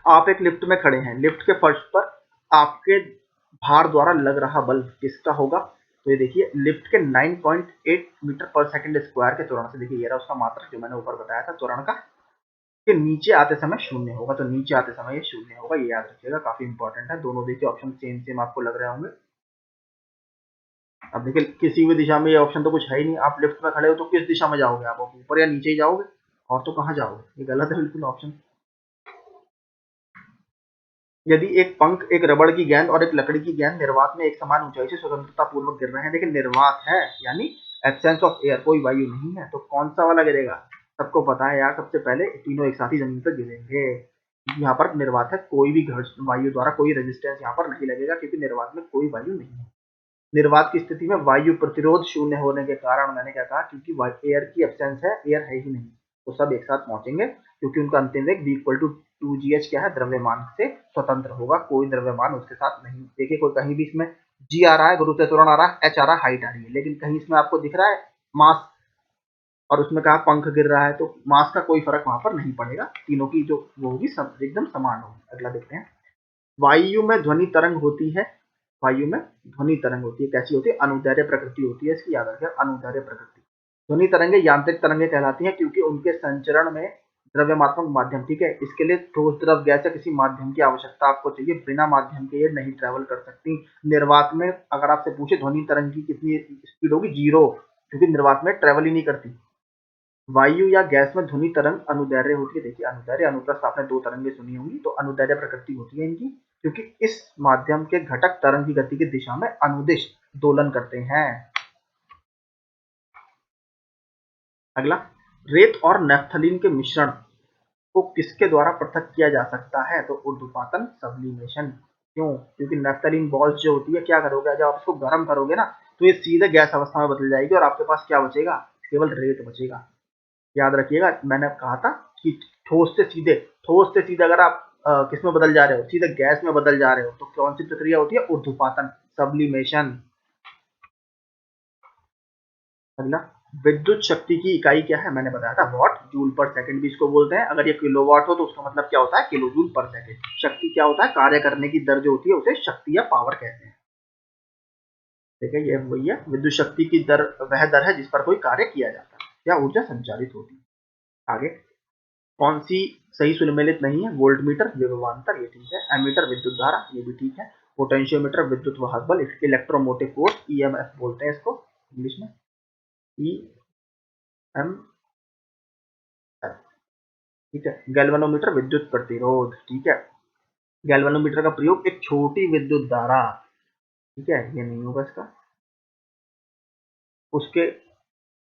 आप एक लिफ्ट में खड़े हैं, लिफ्ट के फर्श पर आपके भार द्वारा लग रहा बल किसका होगा? तो ये देखिए लिफ्ट के 9.8 मीटर पर सेकंड स्क्वायर के त्वरण से, देखिए ये रहा उसका मात्रक जो मैंने ऊपर बताया था त्वरण का, कि नीचे आते समय शून्य होगा, तो नीचे आते समय ये शून्य होगा, ये याद रखिएगा, काफी इंपॉर्टेंट है। दोनों देखिए ऑप्शन सेम सेम आपको लग रहे होंगे। अब देखिए किसी भी दिशा में ये ऑप्शन तो कुछ है ही नहीं, आप लिफ्ट में खड़े हो तो किस दिशा में जाओगे? आप ऊपर या नीचे ही जाओगे, और तो कहाँ जाओगे? ये गलत है बिल्कुल ऑप्शन। यदि एक पंख, एक रबड़ की गेंद और एक लकड़ी की गेंद निर्वात में एक समान ऊंचाई से स्वतंत्रता पूर्वक गिर रहे हैं, लेकिन निर्वात है यानी एब्सेंस ऑफ एयर, कोई वायु नहीं है, तो कौन सा वाला गिरेगा? सबको पता है यार, सबसे पहले तीनों एक साथ ही जमीन पर गिरेंगे। यहाँ पर निर्वात है, कोई भी घर्षण वायु द्वारा कोई रेजिस्टेंस यहाँ पर नहीं लगेगा, क्योंकि निर्वात में कोई वायु नहीं है। निर्वात की स्थिति में वायु प्रतिरोध शून्य होने के कारण, मैंने क्या कहा, क्योंकि एयर की एब्सेंस है, एयर है ही नहीं, तो सब एक साथ पहुंचेंगे, क्योंकि उनका अंतिम वेग v इक्वल टू 2gh क्या है? द्रव्यमान से स्वतंत्र होगा, कोई द्रव्यमान उसके साथ नहीं। देखिए कोई कहीं भी इसमें g आ रहा है, गुरुत्व त्वरण आ रहा है, h आ रहा है, हाइट आ रही है, लेकिन कहीं इसमें आपको दिख रहा है मास और उसमें कहा पंख गिर रहा है, तो मास का कोई फर्क वहां पर नहीं पड़ेगा, तीनों की जो वो होगी सब एकदम समान होगी। अगला देखते हैं, वायु में ध्वनि तरंग होती है। वायु में ध्वनि तरंग होती है, कैसी होती है? अनुदैर्ध्य प्रकृति होती है इसकी, याद रखें, अनुदैर्ध्य प्रकृति। ध्वनि तरंगे यांत्रिक तरंगे कहलाती हैं क्योंकि उनके संचरण में द्रव्यमात्मक माध्यम, ठीक है, इसके लिए ठोस द्रव गैस या किसी माध्यम की आवश्यकता आपको चाहिए, बिना माध्यम के ये नहीं ट्रेवल कर सकती। निर्वात में अगर आपसे पूछे ध्वनि तरंग की कितनी स्पीड होगी, 0, क्योंकि निर्वात में ट्रेवल ही नहीं करती। वायु या गैस में ध्वनि तरंग अनुदैर्ध्य होती है। देखिए, अनुदैर्ध्य अनुप्रस्थ आपने 2 तरंगे सुनी होंगी, तो अनुदैर्ध्य प्रकृति होती है इनकी, क्योंकि इस माध्यम के घटक तरंग की गति की दिशा में अनुदिश दोलन करते हैं। अगला, रेत और नैफ्थलीन के मिश्रण को किसके द्वारा पृथक किया जा सकता है? तो ऊर्ध्वपातन, सब्लिमेशन। क्यों? क्योंकि नैफ्थलीन बॉल्स जो होती है, क्या करोगे, जब आप इसको गर्म करोगे ना, तो ये सीधे गैस अवस्था में बदल जाएगी और आपके पास क्या बचेगा? केवल रेत बचेगा। याद रखिएगा, मैंने कहा था कि ठोस से सीधे अगर आप किस में बदल जा रहे हो, सीधे गैस में बदल जा रहे हो, तो कौन सी प्रक्रिया होती है? ऊर्ध्वपातन, सब्लिमेशन। अगला, विद्युत शक्ति की इकाई क्या है? मैंने बताया था वॉट, जूल पर सेकंड भी इसको बोलते हैं। अगर ये किलोवाट हो तो उसका मतलब क्या होता है? किलो जूल पर सेकंड। शक्ति क्या होता है? कार्य करने की दर जो होती है उसे शक्ति या पावर कहते हैं। ठीक है, ये वही है, विद्युत शक्ति की दर वह दर है जिस पर कोई कार्य किया जाता है या ऊर्जा संचारित होती है। आगे, कौन सी सही सुमेलित नहीं है? वोल्टमीटर विभवांतर, ये ठीक है। एमीटर विद्युत धारा, ये भी ठीक है। पोटेंशियोमीटर विद्युत वाहक बल, इलेक्ट्रोमोटिव फोर्स, ईएमएफ बोलते हैं इसको इंग्लिश में, ईएमएफ, ठीक है। गैल्वेनोमीटर विद्युत प्रतिरोध, ठीक है। गैल्वेनोमीटर का प्रयोग एक छोटी विद्युत धारा, ठीक है, ये नहीं होगा इसका, उसके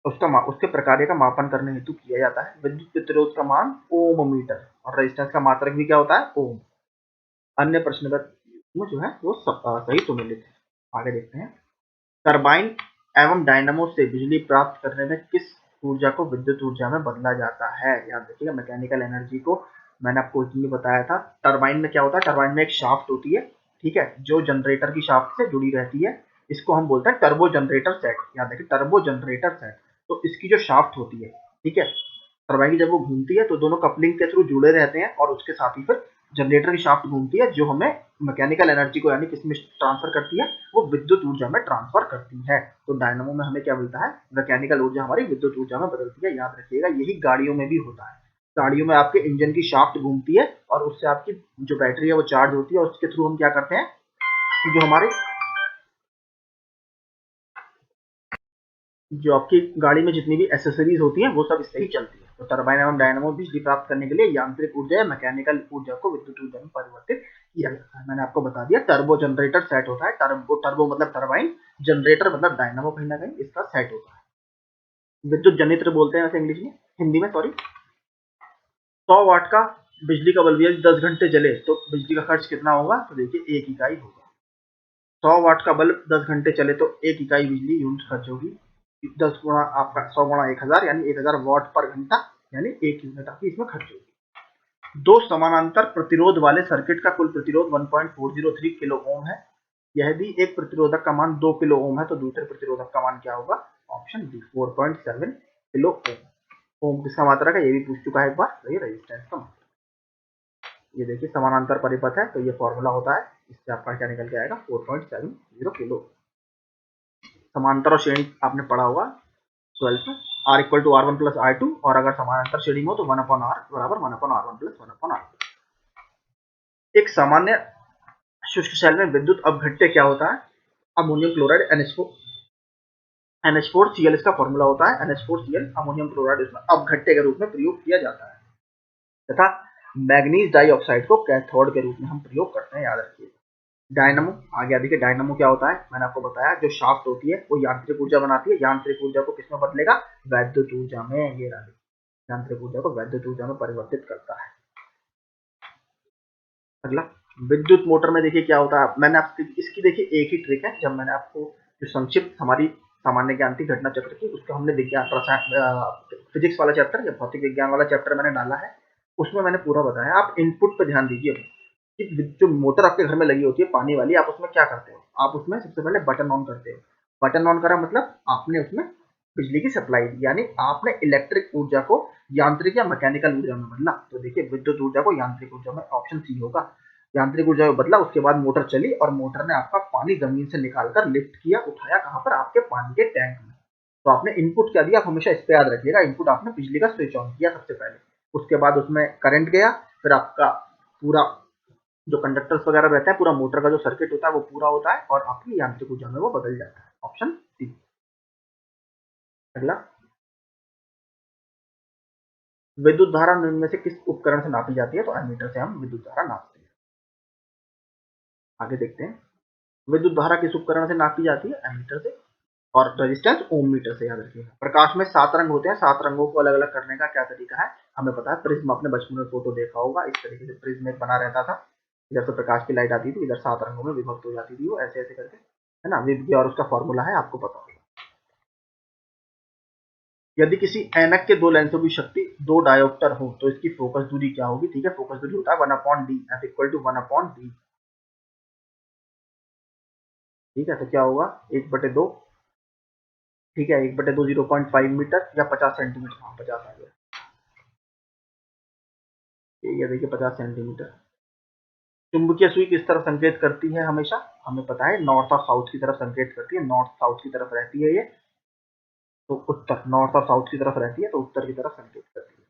उसके प्रकार का मापन करने हेतु किया जाता है। विद्युत प्रतिरोध का मान ओम मीटर, और रेजिस्टेंस का मात्रक भी क्या होता है? ओम। अन्य प्रश्नगत में जो है वो सही सुमेलित है। आगे देखते हैं, टरबाइन एवं डायनामो से बिजली प्राप्त करने में किस ऊर्जा को विद्युत ऊर्जा में बदला जाता है? याद रखिएगा, मैकेनिकल एनर्जी को मैंने आपको इसलिए बताया था। टरबाइन में क्या होता है? टरबाइन में एक शाफ्ट होती है, ठीक है, जो जनरेटर की शाफ्ट से जुड़ी रहती है। इसको हम बोलते हैं टर्बो जनरेटर सेट। याद रखिए, टर्बो जनरेटर सेट। तो इसकी जो शाफ्ट होती है, ठीक है, टरबाइन की जब वो घूमती है तो दोनों कपलिंग के थ्रू जुड़े रहते हैं, और उसके साथ ही फिर जनरेटर की शाफ्ट घूमती है, जो हमें मैकेनिकल एनर्जी को यानी किसमें ट्रांसफर करती है? वो विद्युत ऊर्जा में ट्रांसफर करती है। तो डायनामो में हमें क्या मिलता है? मैकेनिकल ऊर्जा हमारी विद्युत ऊर्जा में बदलती है। याद रखिएगा, यही गाड़ियों में भी होता है। गाड़ियों में आपके इंजन की शाफ्ट घूमती है और उससे आपकी जो बैटरी है वो चार्ज होती है, और उसके थ्रू हम क्या करते हैं, जो हमारे जो आपकी गाड़ी में जितनी भी एसेसरीज होती हैं वो सब इससे ही चलती है। तो टरबाइन एवं डायनामो बिजली प्राप्त करने के लिए यांत्रिक ऊर्जा या मैकेनिकल ऊर्जा को विद्युत ऊर्जा में परिवर्तित किया जाता है। मैंने आपको बता दिया, टर्बो जनरेटर सेट होता है। टर्बो मतलब टरबाइन, जनरेटर मतलब डायनामो, कहीं ना कहीं इसका सेट होता है। विद्युत जनित्र बोलते हैं वैसे इंग्लिश में, हिंदी में सॉरी। 100 वाट का बिजली का बल्ब यदि 10 घंटे जले तो बिजली का खर्च कितना होगा? तो देखिए, 1 इकाई होगा। 100 वाट का बल्ब 10 घंटे चले तो 1 इकाई बिजली यूनिट खर्च होगी। 10 गुणा आपका 100 गुणा 1000 यानी 1000 वाट पर घंटा, यानी 1 यूनिट आपकी इसमें खर्च होगी। दो समानांतर प्रतिरोध वाले सर्किट का कुल प्रतिरोध 1.403 किलो ओम है। यदि एक प्रतिरोधक का मान 2 किलो ओम है तो दूसरे प्रतिरोधक का मान क्या होगा? Option D, 4.7 kilo ohm. Ohm किसका मात्रक है? ये भी पूछ चुका है एक बार, तो ये रेजिस्टेंस का मात्रक। ये देखिए, समानांतर परिपथ है तो ये फॉर्मूला होता है, इससे आपका क्या निकल के आएगा? 4.70 किलो। समांतर और श्रेणी आपने पढ़ा होगा 12 में, R equal to R1 plus R2, और अगर समानांतर श्रेणी में हो तो 1 अपॉन R बराबर 1 upon R1 plus 1 upon R2। एक सामान्य शुष्क शैल में विद्युत अपघट्य क्या होता है? अमोनियम क्लोराइड NH4Cl इसका फॉर्मूला होता है। NH4Cl अमोनियम क्लोराइड इसमें अपघट्य के रूप में प्रयोग किया जाता है, तथा मैग्नीज डाइऑक्साइड को कैथोड के रूप में हम प्रयोग करते हैं। याद रखिए। डायनामो, आगे देखिए, डायनामो क्या होता है? मैंने आपको बताया, जो शाफ्ट होती है वो यांत्रिक ऊर्जा बनाती है। यांत्रिक ऊर्जा को किसमें बदलेगा? वैद्युत ऊर्जा में। ये यांत्रिक ऊर्जा को वैद्युत ऊर्जा में परिवर्तित करता है। अगला, विद्युत मोटर में देखिए क्या होता है। मैंने आपको इसकी देखिए एक ही ट्रिक है, जब मैंने आपको जो संक्षिप्त हमारी सामान्य ज्ञान थी घटना चक्र की, उसको हमने विज्ञान फिजिक्स वाला चैप्टर या भौतिक विज्ञान वाला चैप्टर मैंने डाला है, उसमें मैंने पूरा बताया। आप इनपुट पर ध्यान दीजिए कि जो मोटर आपके घर में लगी होती है पानी वाली, आप उसमें क्या करते हो? आप उसमें सबसे पहले बटन ऑन करते हो। बटन ऑन करा मतलब आपने उसमें बिजली की सप्लाई दी, यानी आपने इलेक्ट्रिक ऊर्जा को यांत्रिक या मैकेनिकल ऊर्जा में बदला। तो देखिए विद्युत ऊर्जा को यांत्रिक ऊर्जा में, ऑप्शन सी होगा। यांत्रिक ऊर्जा में बदला, उसके बाद मोटर चली और मोटर ने आपका पानी जमीन से निकालकर लिफ्ट किया, उठाया कहाँ पर, आपके पानी के टैंक में। तो आपने इनपुट क्या दिया, आप हमेशा इस पे याद रखिएगा, इनपुट आपने बिजली का स्विच ऑन किया सबसे पहले, उसके बाद उसमें करंट गया, फिर आपका पूरा जो कंडक्टर्स वगैरह रहता है, पूरा मोटर का जो सर्किट होता है वो पूरा होता है और आपकी यांत्रिक ऊर्जा में वो बदल जाता है। Option C. अगला, विद्युत धारा निम्न में से किस उपकरण से नापी जाती है? तो एमीटर से हम विद्युत धारा नापते हैं। आगे देखते हैं, विद्युत धारा किस उपकरण से नापी जाती है? एमीटर से। और रेजिस्टेंस ओम मीटर से, याद रखिएगा। प्रकाश में 7 रंग होते हैं, 7 रंगों को अलग अलग करने का क्या तरीका है हमें पता है। प्रिज्म, आपने बचपन में फोटो देखा होगा, इस तरीके से प्रिज्म एक बना रहता था, इधर से प्रकाश की लाइट आती थी, इधर 7 रंगों में विभक्त हो जाती थी वो, ऐसे ऐसे करके, है ना। विभक्त, और उसका फॉर्मूला है, आपको पता होगा। यदि किसी ऐनक के दो लेंसों की शक्ति 2 डायोप्टर हो तो इसकी फोकस दूरी क्या होगी? ठीक है, फोकस दूरी होता है 1/d, f equal to 1/d। ठीक है, तो क्या होगा 1/2, ठीक है, 1/2 0.5 मीटर या 50 सेंटीमीटर, हाँ 50 आ गया, ये देखिए 50 सेंटीमीटर। चुंबकीय सुई किस तरफ संकेत करती है? हमेशा हमें पता है नॉर्थ और साउथ की तरफ संकेत करती है, नॉर्थ साउथ की तरफ रहती है ये, तो उत्तर, नॉर्थ और साउथ की तरफ रहती है तो उत्तर की तरफ संकेत करती है।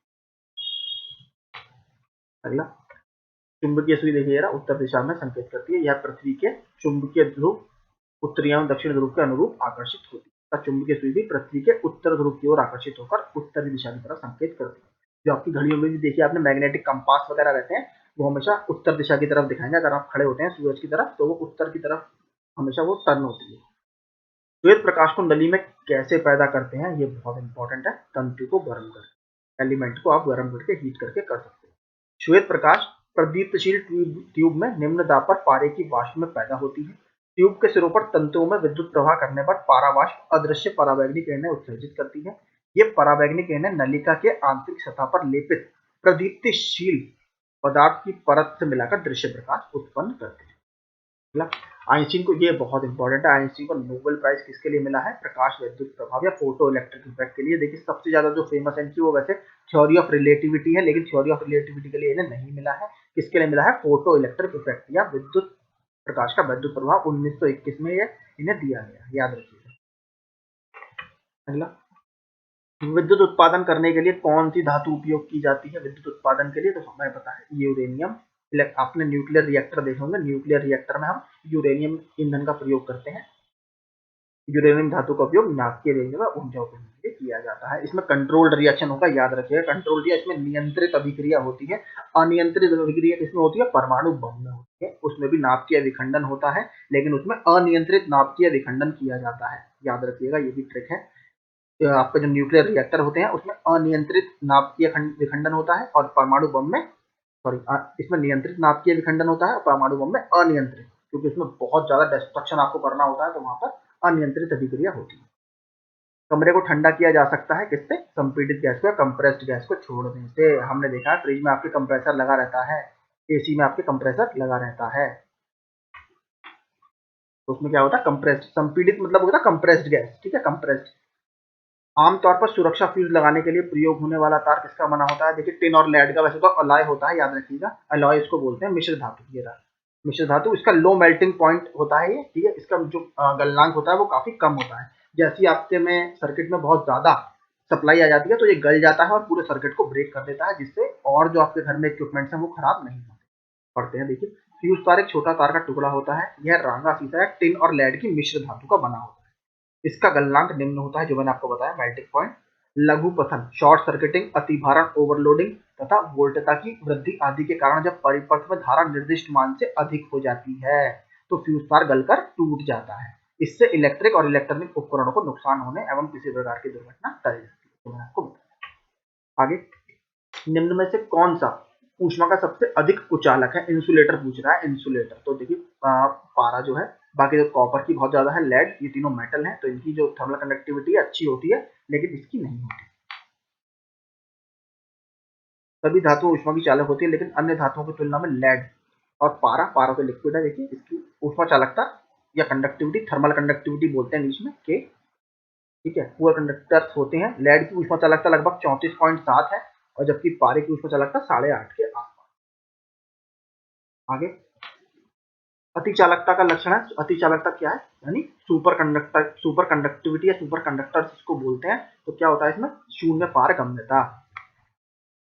अगला, चुंबकीय सुई देखिए जरा, उत्तर दिशा में संकेत करती है, यह पृथ्वी के चुंबकीय ध्रुव उत्तरी एवं दक्षिण ध्रुव के अनुरूप आकर्षित होती है। चुंबकीय सुई भी पृथ्वी के उत्तर ध्रुव की ओर आकर्षित होकर उत्तरी दिशा की तरफ संकेत करती है। जो आपकी घड़ियों में भी देखिए आपने मैग्नेटिक कंपास वगैरह रहते हैं, वो हमेशा उत्तर दिशा की तरफ दिखाएंगे। अगर आप खड़े होते हैं सूरज की तरफ तो वो उत्तर की तरफ हमेशा वो टर्न होती है। श्वेत प्रकाश को नली में कैसे पैदा करते हैं? ये बहुत इंपॉर्टेंट है। तंतु को गर्म कर, एलिमेंट को आप गर्म करके हीट करके कर सकते हैं। श्वेत प्रकाश प्रदीप्तशील ट्यूब में निम्न दाब पर पारे की वाष्प में पैदा होती है। ट्यूब के सिरों पर तंतुओं में विद्युत प्रवाह करने पर पारावाष्प अदृश्य परावैंगनी किरणें उत्सर्जित करती है। ये परावैंगनी किरणें नलिका के आंतरिक सतह पर लेपित प्रदीप्तिशील पदार्थ की परत से मिलाकर दृश्य प्रकाश उत्पन्न करती है। आइंस्टीन को, ये बहुत इंपॉर्टेंट है, आइंस्टीन को नोबेल प्राइज किसके लिए मिला है? प्रकाश विद्युत प्रभाव या फोटो इलेक्ट्रिक इफेक्ट के लिए। देखिए सबसे ज्यादा जो फेमस है इनकी वो वैसे थ्योरी ऑफ रिलेटिविटी है, लेकिन थ्योरी ऑफ रिलेटिविटी के लिए इन्हें नहीं मिला है। किसके लिए मिला है? फोटो इलेक्ट्रिक इफेक्ट या विद्युत प्रकाश का विद्युत प्रभाव 1921 में ये इन्हें दिया गया, याद रखिएगा। अगला, विद्युत उत्पादन करने के लिए कौन सी धातु उपयोग की जाती है? विद्युत उत्पादन के लिए तो हमें पता है यूरेनियम। आपने न्यूक्लियर रिएक्टर देखे होंगे, न्यूक्लियर रिएक्टर में हम यूरेनियम ईंधन का प्रयोग करते हैं। यूरेनियम धातु का उपयोग नाभिकीय रेंज में ऊर्जा उत्पन्न के लिए किया जाता है। इसमें कंट्रोल्ड रिएक्शन होगा, याद रखिएगा कंट्रोल्ड, या इसमें नियंत्रित अभिक्रिया होती है। अनियंत्रित अभिक्रिया किसमें होती है? परमाणु बम में होती है। उसमें भी नाभिकीय विखंडन होता है, लेकिन उसमें अनियंत्रित नाभिकीय विखंडन किया जाता है, याद रखिएगा, ये भी ट्रिक है। आपके जो न्यूक्लियर रिएक्टर होते हैं उसमें अनियंत्रित नाभिकीय विखंडन होता है, और परमाणु बम में, सॉरी, इसमें नियंत्रित नाभिकीय विखंडन होता है और परमाणु बम में अनियंत्रित, क्योंकि इसमें बहुत ज्यादा डिस्ट्रक्शन आपको करना होता है, तो वहां पर अनियंत्रित अभिक्रिया होती है। कमरे को ठंडा किया जा सकता है किससे? संपीड़ित गैस को या कंप्रेस्ड गैस को छोड़ने से। हमने देखा है फ्रिज में आपके कंप्रेसर लगा रहता है, एसी में आपके कंप्रेसर लगा रहता है, तो उसमें क्या होता है? कंप्रेस्ड, संपीड़ित मतलब होता है कंप्रेस्ड गैस, ठीक है, कंप्रेस्ड। आमतौर पर सुरक्षा फ्यूज लगाने के लिए प्रयोग होने वाला तार किसका बना होता है? देखिए टिन और लेड का वैसे तो अलॉय होता है, याद रखिएगा, अलॉय इसको बोलते हैं, मिश्र धातु, ये रहा मिश्र धातु। इसका लो मेल्टिंग पॉइंट होता है ये, ठीक है, इसका जो गलनांक होता है वो काफी कम होता है। जैसे ही आपके में सर्किट में बहुत ज्यादा सप्लाई आ जाती है तो ये गल जाता है और पूरे सर्किट को ब्रेक कर देता है, जिससे और जो आपके घर में इक्विपमेंट्स हैं वो खराब नहीं होते पड़ते हैं। देखिए फ्यूज तार एक छोटा तार का टुकड़ा होता है, यह रांगा सीसा है, टिन और लेड की मिश्र धातु का बना होता है। इसका गलनांक निम्न होता है, जो मैंने आपको बताया, मेल्टिंग पॉइंट, लघु पतन, शॉर्ट सर्किटिंग, अतिभारण, ओवरलोडिंग तथा वोल्टता की वृद्धि आदि के कारण जब परिपथ में धारा निर्दिष्ट मान से अधिक हो जाती है तो फ्यूज तार गलकर टूट जाता है। इससे इलेक्ट्रिक और इलेक्ट्रॉनिक उपकरणों को नुकसान होने एवं किसी प्रकार की दुर्घटना टल जाती है। तो मैंने आपको बताया। आगे, निम्न में से कौन सा ऊष्मा का सबसे अधिक कुचालक है? इंसुलेटर पूछ रहा है, इंसुलेटर। तो देखिए पारा जो है, बाकी जो कॉपर की बहुत ज्यादा है, लेड, ये तीनों मेटल है, तो इनकी जो थर्मल कंडक्टिविटी है अच्छी होती है, लेकिन इसकी नहीं होती। सभी धातुओं ऊष्मा की चालक होती है, लेकिन अन्य धातुओं की तुलना में लेड और पारा, पारा तो लिक्विड है, देखिए इसकी ऊष्मा चालकता या कंडक्टिविटी, थर्मल कंडक्टिविटी बोलते हैं इंग्लिश में, के ठीक है, पुअर कंडक्टर्स होते हैं। लेड की ऊष्मा चालकता लगभग 34.7 है और जबकि पारे की ऊष्मा चालकता 8.5 के आसपास। आगे अति चालकता का लक्षण है। अति चालकता क्या है, यानी सुपर कंडक्टिविटी या सुपर कंडक्टर जिसको बोलते हैं। तो क्या होता है इसमें, शून्य पारगम्यता।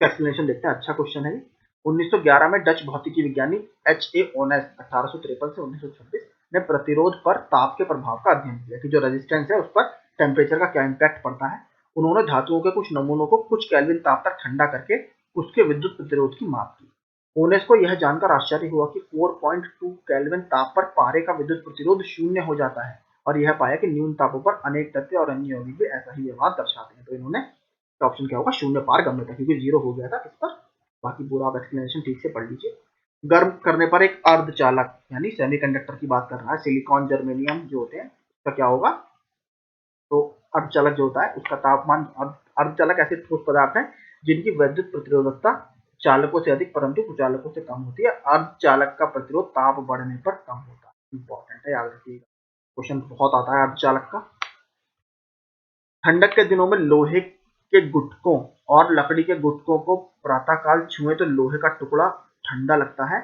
एक्सप्लेनेशन देखते हैं, अच्छा क्वेश्चन है। 1911 में डच भौतिकी विज्ञानी H.A. ओनेस 1853 से 1926 ने प्रतिरोध पर ताप के प्रभाव का अध्ययन किया कि जो रेजिस्टेंस है उस पर टेम्परेचर का क्या इम्पैक्ट पड़ता है। उन्होंने धातुओं के कुछ नमूनों को कुछ केल्विन ताप तक ठंडा करके उसके विद्युत प्रतिरोध की माप की। ओनेस को यह जानकर आश्चर्य हुआ कि 4.2 केल्विन ताप पर पारे का विद्युत प्रतिरोध शून्य हो जाता है और यह पाया कि न्यून तापों पर अनेक तत्व और अन्य यौगिक भी ऐसा ही व्यवहार दर्शाते हैं। तो इन्होंने ऑप्शन क्या होगा, शून्य पारगम्यता, क्योंकि जीरो हो गया था इस पर। बाकी पूरा आप एक्सप्लेनेशन ठीक से पढ़ लीजिए। गर्म करने पर एक अर्धचालक यानी सेमीकंडक्टर की बात कर रहा है, सिलिकॉन जर्मेनियम जो होते हैं उसका क्या होगा। तो अर्धचालक जो होता है उसका तापमान, अर्धचालक ऐसे ठोस पदार्थ हैं जिनकी विद्युत प्रतिरोधकता चालकों से अधिक परंतु कुचालकों से कम होती है। अर्धचालक का प्रतिरोध ताप बढ़ने पर कम होता है। इंपॉर्टेंट है, याद रखिएगा, क्वेश्चन बहुत आता है अर्धचालक का। ठंडक के दिनों में लोहे के गुटकों और लकड़ी के गुटकों को प्रातःकाल छुएं तो लोहे का टुकड़ा ठंडा लगता है।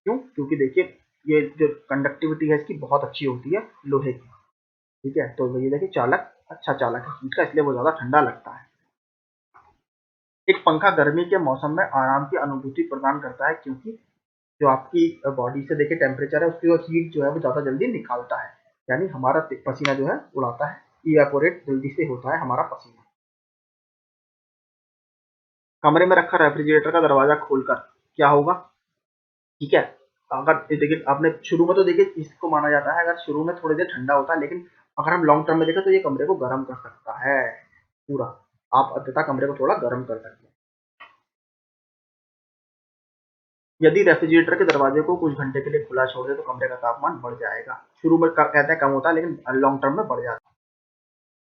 क्यों? क्योंकि देखिए ये जो कंडक्टिविटी है इसकी बहुत अच्छी होती है लोहे की। ठीक है, तो ये देखिए चालक अच्छा चालक है हीट का, इसलिए वो ज्यादा ठंडा लगता है। एक पंखा गर्मी के मौसम में आराम की अनुभूति प्रदान करता है क्योंकि जो आपकी बॉडी से देखिए टेम्परेचर है उसकी हीट जो है वो ज्यादा जल्दी निकालता है, यानी हमारा पसीना जो है उड़ाता है, इवेपोरेट जल्दी से होता है हमारा पसीना। कमरे में रखा रेफ्रिजरेटर का दरवाजा खोलकर क्या होगा। ठीक है, अगर देखिए आपने शुरू में तो देखिए इसको माना जाता है, अगर शुरू में थोड़ी देर ठंडा होता है, लेकिन अगर हम लॉन्ग टर्म में देखें तो ये कमरे को गर्म कर सकता है पूरा। आप अंततः कमरे को थोड़ा गर्म कर सकते हैं। यदि रेफ्रिजरेटर के दरवाजे को कुछ घंटे के लिए खुला छोड़ दे तो कमरे का तापमान बढ़ जाएगा। शुरू में कहते हैं कम होता है लेकिन लॉन्ग टर्म में बढ़ जाता है।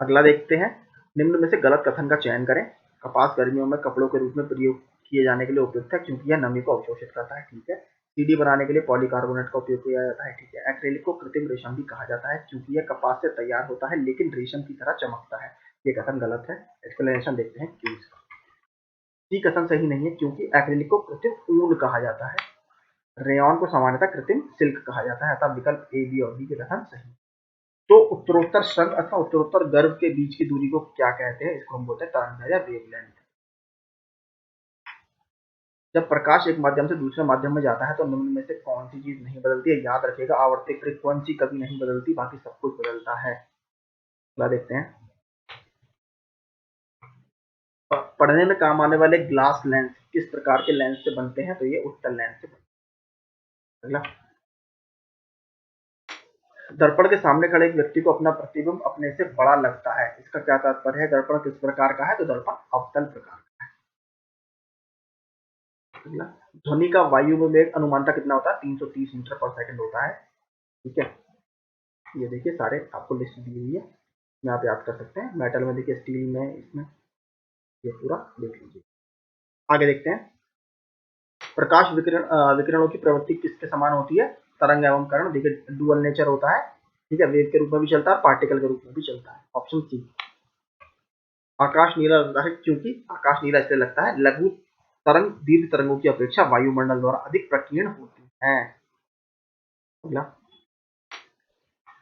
अगला देखते हैं, निम्न में से गलत कथन का चयन करें। कपास गर्मियों में कपड़ों के रूप में प्रयोग किए जाने के लिए उपयुक्त है क्योंकि यह नमी को अवशोषित करता है। ठीक है, सीडी बनाने के लिए पॉलीकार्बोनेट का उपयोग किया जाता है। ठीक है, एक्रेलिक को कृत्रिम रेशम भी कहा जाता है क्योंकि यह कपास से तैयार होता है लेकिन रेशम की तरह चमकता है। ये कथन गलत है। एक्सप्लेनेशन देखते हैं क्यों इसका। सी कथन सही नहीं है क्योंकि एक्रेलिक को कृत्रिम ऊन कहा जाता है, रेयॉन को सामान्यतः कृत्रिम सिल्क कहा जाता है। अतः विकल्प ए, बी और डी के कथन सही। तो उत्तरोत्तर श्रृंग अथवा उत्तरोत्तर गर्भ के बीच की दूरी को क्या कहते हैं, इसको हम बोलते हैं तरंगदैर्घ्य या वेवलेंथ। जब प्रकाश एक माध्यम से दूसरे माध्यम में जाता है तो निम्न में से कौन सी चीज नहीं बदलती है। याद रखिएगा, आवर्ती फ्रीक्वेंसी कभी नहीं बदलती, बाकी सब कुछ बदलता है। अगला देखते हैं, पढ़ने में काम आने वाले ग्लास लेंस किस प्रकार के लेंस से बनते हैं। तो ये उत्तल लेंस से बनते हैं। अगला, दर्पण के सामने खड़े एक व्यक्ति को अपना प्रतिबिंब अपने से बड़ा लगता है, इसका क्या तात्पर्य है। दर्पण किस प्रकार का है, तो दर्पण अवतल प्रकार का है। अगला, ध्वनि का वायु में वेग अनुमानतः कितना होता है, 330 मीटर पर सेकंड होता है। ठीक है, ये देखिए सारे आपको लिस्ट दी हुई है, यहाँ पे आप कर सकते हैं। मेटल में देखिए, स्टील में, इसमें ये पूरा देख लीजिए। आगे देखते हैं, प्रकाश विकिरणों की प्रवृत्ति किसके समान होती है, तरंग एवं कर्ण। देखिए डुअल नेचर होता है। ठीक है, वेव के रूप में भी चलता है, पार्टिकल के रूप में भी चलता है। ऑप्शन सी। आकाश नीला लगता है क्योंकि आकाश नीला इसलिए लगता है, लघु तरंग दीर्घ तरंगों की अपेक्षा वायुमंडल द्वारा अधिक प्रकीर्ण होती है। अगला,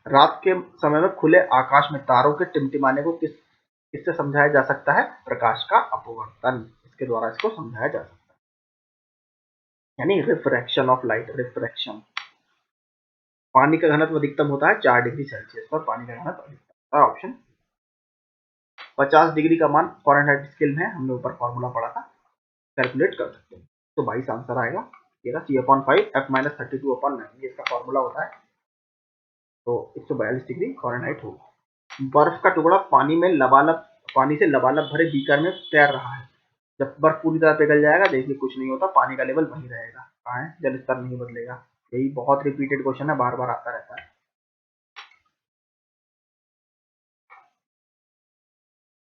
रात के समय में खुले आकाश में तारों के टिमटिमाने को किससे समझाया जा सकता है, प्रकाश का अपवर्तन, इसके द्वारा इसको समझाया जा सकता है, यानी रिफ्रैक्शन ऑफ लाइट, रिफ्रैक्शन। पानी का घनत्व अधिकतम होता है 4 डिग्री सेल्सियस पर, पानी का घनत्व अधिकतम। ऑप्शन 50 डिग्री का मान फॉरेनहाइट स्केल में है, हमने ऊपर फॉर्मूला पढ़ा था, कैलकुलेट कर सकते हैं। तो 22 आंसर आएगा। ये रहा C/5 F-32/9, ये इसका फॉर्मूला होता है। तो 142 डिग्री फॉरेनहाइट होगा। बर्फ का टुकड़ा पानी से लबालब भरे बीकर में तैर रहा है। जब बर्फ पूरी तरह पिघल जाएगा, देखिए कुछ नहीं होता, पानी का लेवल वही रहेगा। कहाँ है, जल स्तर नहीं बदलेगा। यही बहुत रिपीटेड क्वेश्चन है, बार बार आता रहता है।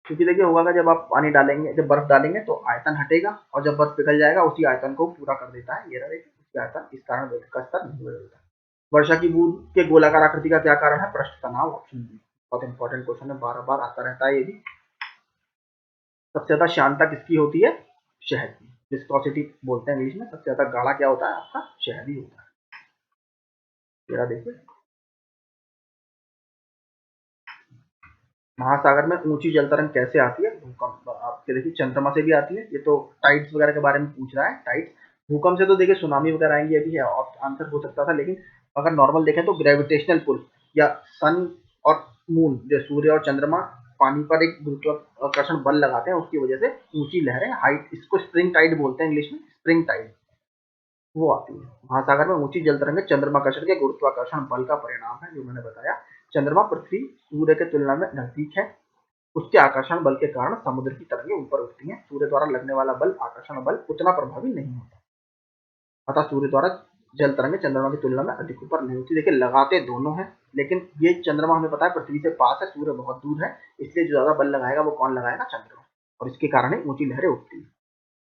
क्योंकि देखिए होगा जब आप पानी डालेंगे, जब बर्फ डालेंगे तो आयतन हटेगा और जब बर्फ पिघल जाएगा उसी आयतन को पूरा कर देता है। ये रहा देखिए उसी आयतन, इस कारण वेग का स्तर नहीं बदलता। वर्षा की बूंद के गोलाकार आकृति का क्या कारण है, पृष्ठ तनाव। ऑप्शन बी, बहुत इंपॉर्टेंट क्वेश्चन है, बार बार आता रहता है ये भी। सबसे ज्यादा श्यानता किसकी होती है? शहद की। विस्कोसिटी बोलते हैं इंग्लिश में। सबसे ज्यादा गाढ़ा क्या होता है आपका? शहद ही होता है। जरा देखिए, महासागर में ऊंची जल तरंग कैसे आती है? भूकंप। आपके देखिए चंद्रमा से भी आती है। ये तो टाइड्स वगैरह के बारे में पूछ रहा है। टाइड्स, भूकंप से तो देखिए सुनामी वगैरह आएंगे, अभी है और आंसर हो सकता था, लेकिन अगर नॉर्मल देखें तो ग्रेविटेशनल पुल या सन और मून, जो सूर्य और चंद्रमा पानी पर एक गुरुत्वाकर्षण बल लगाते हैं, उसकी वजह से ऊंची लहरें, हाइट, इसको स्प्रिंग टाइड बोलते हैं इंग्लिश में, स्प्रिंग टाइड, वो आती है। महासागर में ऊंची जल तरंगें चंद्रमाकर्षण के गुरुत्वाकर्षण बल का परिणाम है, जो मैंने बताया। चंद्रमा पृथ्वी सूर्य के तुलना में नजदीक है, उसके आकर्षण बल के कारण समुद्र की तरंगें ऊपर उठती हैं। सूर्य द्वारा लगने वाला बल, आकर्षण बल, उतना प्रभावी नहीं होता, अतः सूर्य द्वारा जल तरंगें चंद्रमा की तुलना में अधिक ऊपर नहीं होती। देखिए लगाते दोनों हैं, लेकिन ये चंद्रमा हमें पता है पृथ्वी से पास है, सूर्य बहुत दूर है, इसलिए जो ज्यादा बल लगाएगा वो कौन लगाएगा? चंद्रमा, और इसके कारण ही ऊंची लहरें उठती हैं।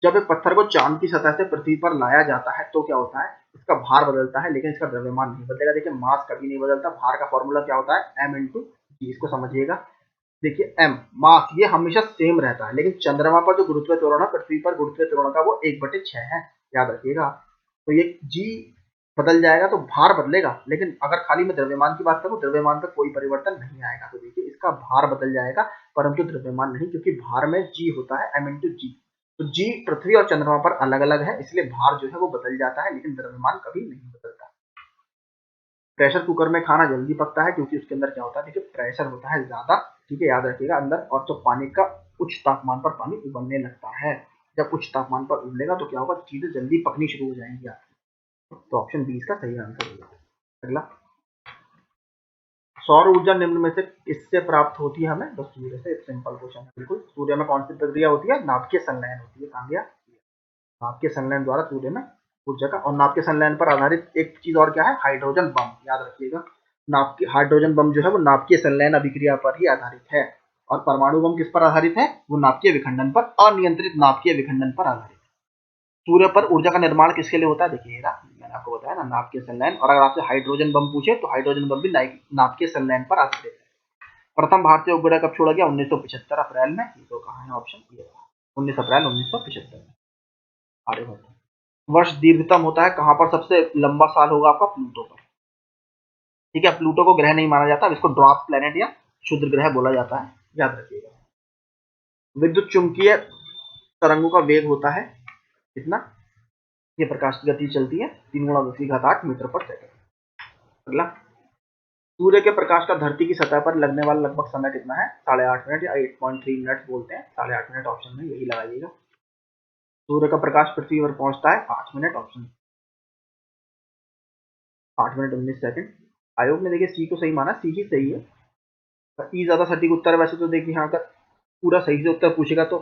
जब एक पत्थर को चांद की सतह से पृथ्वी पर लाया जाता है तो क्या होता है? इसका भार बदलता है, लेकिन इसका द्रव्यमान नहीं बदलेगा। देखिए मास कभी नहीं बदलता। भार का फॉर्मूला क्या होता है? m इंटू जी, इसको समझिएगा। देखिए m मास ये हमेशा सेम रहता है, लेकिन चंद्रमा पर जो गुरुत्व त्वरण है, पृथ्वी पर गुरुत्व त्वरण का वो 1/6 है, याद रखिएगा। तो ये g बदल जाएगा तो भार बदलेगा, लेकिन अगर खाली मैं द्रव्यमान की बात करूं, द्रव्यमान पर कोई परिवर्तन नहीं आएगा। तो देखिए इसका भार बदल जाएगा, परंतु द्रव्यमान नहीं, क्योंकि भार में g होता है m इंटू जी। तो जी पृथ्वी और चंद्रमा पर अलग अलग है, इसलिए भार जो है वो बदल जाता है, लेकिन द्रव्यमान कभी नहीं बदलता। प्रेशर कुकर में खाना जल्दी पकता है क्योंकि उसके अंदर क्या होता है? देखिए प्रेशर होता है ज्यादा, ठीक है, याद रखिएगा अंदर। और तो पानी का उच्च तापमान पर पानी उबलने लगता है। जब उच्च तापमान पर उबलेगा तो क्या होगा? चीजें जल्दी पकनी शुरू हो जाएंगी आपकी। तो ऑप्शन बी इसका सही आंसर होगा। अगला, सौर ऊर्जा निम्न में से किससे प्राप्त होती है? हमें बस सूर्य से। सिंपल क्वेश्चन है बिल्कुल। सूर्य में कौन सी प्रक्रिया होती है? नाभिकीय संलयन होती है। कहाँ गया? नाभिकीय संलयन द्वारा सूर्य में ऊर्जा का। और नाभिकीय संलयन पर आधारित एक चीज और क्या है? हाइड्रोजन बम, याद रखिएगा। नाभिकीय हाइड्रोजन बम जो है वो नाभिकीय संलयन अभिक्रिया पर ही आधारित है। और परमाणु बम किस पर आधारित है? वो नाभिकीय विखंडन पर, अनियंत्रित नाभिकीय विखंडन पर आधारित है। सूर्य पर ऊर्जा का निर्माण किसके लिए होता है? देखिएगा मैंने आपको बताया ना, नाभिकीय संलयन। और अगर आपसे हाइड्रोजन बम पूछे तो हाइड्रोजन बम भी नाभिकीय संलयन पर आधारित है। प्रथम भारतीय उपग्रह कब छोड़ा गया? 1975 अप्रैल में। ये तो कहाँ है ऑप्शन? ये 19 अप्रैल 1975 में। आर्यभट्ट। वर्ष दीर्घतम होता है कहाँ पर? सबसे लंबा साल होगा आपका प्लूटो पर, ठीक है। प्लूटो को ग्रह नहीं माना जाता, इसको ड्वार्फ प्लेनेट या क्षुद्र ग्रह बोला जाता है, याद रखिएगा। विद्युत चुंबकीय तरंगों का वेग होता है कितना? ये प्रकाश की गति चलती है 3 × 10⁸ मीटर पर सेकंड। अगला, सूर्य के प्रकाश का धरती की सतह पर लगने वाला लगभग समय कितना है? 8.5 मिनट या 8.3 मिनट बोलते हैं। 8.5 मिनट ऑप्शन में यही लगाइएगा। सूर्य का प्रकाश पृथ्वी पर पहुंचता है 8 मिनट, ऑप्शन 8 मिनट 19 सेकंड। आयोग ने देखिए सी को सही माना, सी ही सही है। ई ज्यादा सटीक उत्तर है वैसे तो। देखिए यहाँ अगर पूरा सही से उत्तर पूछेगा तो,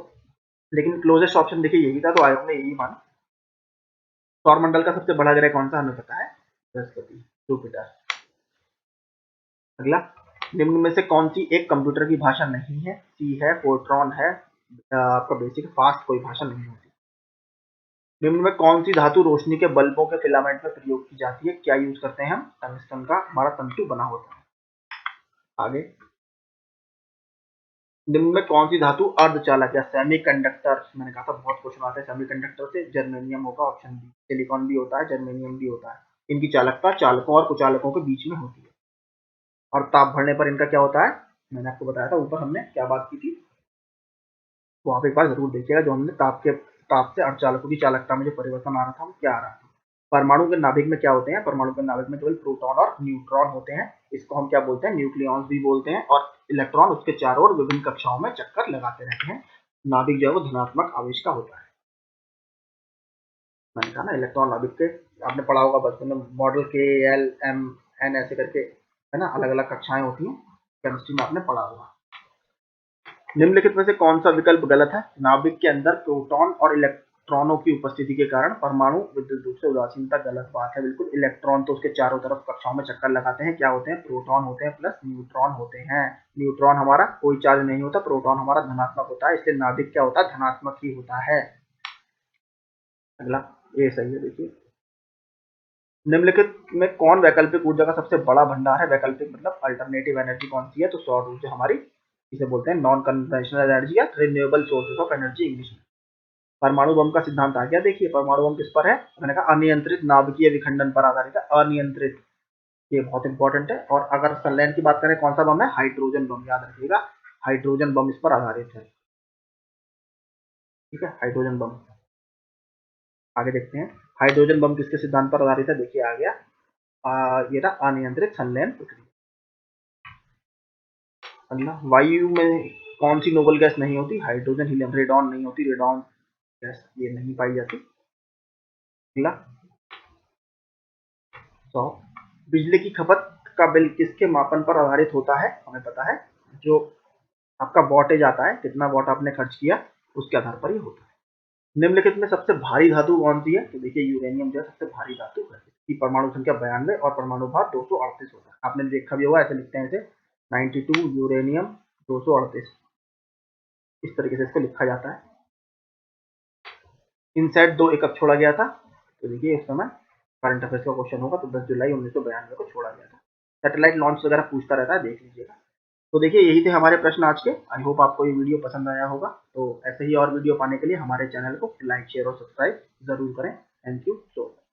लेकिन क्लोजेस्ट ऑप्शन देखिए यही था, तो आयोग ने यही माना। सौरमंडल का सबसे बड़ा ग्रह कौन सा? हमें पता है, बृहस्पति, जुपिटर। अगला, निम्न में से कौन सी एक कंप्यूटर की भाषा नहीं है? सी है, फोर्ट्रॉन है, आपका बेसिक, फास्ट कोई भाषा नहीं होती। निम्न में कौन सी धातु रोशनी के बल्बों के फिलामेंट में प्रयोग की जाती है? क्या यूज करते हैं हम? टंगस्टन का हमारा तंतु बना होता है। आगे, निम्न में कौन सी धातु अर्धचालक या सेमीकंडक्टर? मैंने कहा था बहुत क्वेश्चन आते हैं सेमीकंडक्टर से। जर्मेनियम होगा, ऑप्शन बी। सिलिकॉन भी होता है, जर्मेनियम भी होता है। इनकी चालकता चालकों और कुचालकों के बीच में होती है। और ताप बढ़ने पर इनका क्या होता है? मैंने आपको बताया था ऊपर, हमने क्या बात की थी, तो आप एक बार जरूर देखिएगा, जो हमने ताप से अर्धचालकों की चालकता में जो परिवर्तन आ रहा था वो क्या आ रहा था। परमाणु के नाभिक में क्या होते हैं? परमाणु के नाभिक में केवल प्रोटॉन और न्यूट्रॉन होते हैं। इसको हम क्या बोलते हैं? न्यूक्लियॉन्स भी बोलते हैं। और इलेक्ट्रॉन उसके चारों ओर विभिन्न कक्षाओं में चक्कर लगाते रहते हैं। नाभिक जो है वो धनात्मक आवेश का होता है। मैंने कहा ना इलेक्ट्रॉन नाभिक के, आपने पढ़ा होगा बचपन में, मॉडल के, एल, एम, एन ऐसे करके, है ना, अलग अलग कक्षाएं होती हैं, केमिस्ट्री में आपने पढ़ा होगा। निम्नलिखित में से कौन सा विकल्प गलत है? नाभिक के अंदर प्रोटॉन और इलेक्ट्रॉनों की उपस्थिति के कारण परमाणु विद्युत रूप से उदासीनता, गलत बात है बिल्कुल। इलेक्ट्रॉन तो उसके चारों तरफ कक्षाओं में चक्कर लगाते हैं। क्या होते हैं? प्रोटॉन होते हैं प्लस न्यूट्रॉन होते हैं। न्यूट्रॉन हमारा कोई चार्ज नहीं होता, प्रोटॉन हमारा धनात्मक होता है, इसलिए नाभिक क्या होता है? धनात्मक ही होता है। अगला, ये सही है देखिए। निम्नलिखित में कौन वैकल्पिक ऊर्जा का सबसे बड़ा भंडार है? वैकल्पिक मतलब अल्टरनेटिव एनर्जी कौन सी है? तो सौर ऊर्जा हमारी इसे बोलते हैं नॉन कन्वेंशनल एनर्जी या renewable sources of energy English में। परमाणु बम का सिद्धांत आ गया। देखिए परमाणु बम किस पर है? मैंने कहा अनियंत्रित नाभिकीय विखंडन पर आधारित है। अनियंत्रित, ये बहुत इंपॉर्टेंट है। और अगर संलयन की बात करें, कौन सा बम है? हाइड्रोजन बम, याद रखिएगा, हाइड्रोजन बम इस पर आधारित है। ठीक है, हाइड्रोजन बम। आगे देखते हैं हाइड्रोजन बम किसके सिद्धांत पर आधारित है। देखिए आ गया, ये रहा अनियंत्रित संलयन प्रक्रिया। अगला, वायु में कौन सी नोबल गैस नहीं होती? Hydrogen, helium. रेडॉन नहीं होती, रेडॉन गैस ये नहीं पाई जाती। अगला 100, बिजली की खपत का बिल किसके मापन पर आधारित होता है? हमें पता है, जो आपका वॉटेज आता है, कितना वॉट आपने खर्च किया, उसके आधार पर ही होता है। निम्नलिखित में सबसे भारी धातु कौन सी है? तो देखिए यूरेनियम जो है सबसे भारी धातु है। इसकी परमाणु संख्या 92 और परमाणु भार 238 होता है। आपने देखा भी होगा, ऐसे लिखते हैं इसे 92 यूरेनियम 238, इस तरीके से इसको लिखा जाता है। इनसेट 2 एकक छोड़ा गया था। तो देखिए इस समय करंट अफेयर्स का क्वेश्चन होगा, तो 10 जुलाई 1992 को छोड़ा गया था। सैटेलाइट लॉन्च वगैरह पूछता रहता है, देख लीजिएगा। तो देखिए यही थे हमारे प्रश्न आज के। आई होप आपको ये वीडियो पसंद आया होगा। तो ऐसे ही और वीडियो पाने के लिए हमारे चैनल को लाइक, शेयर और सब्सक्राइब जरूर करें। Thank you so much.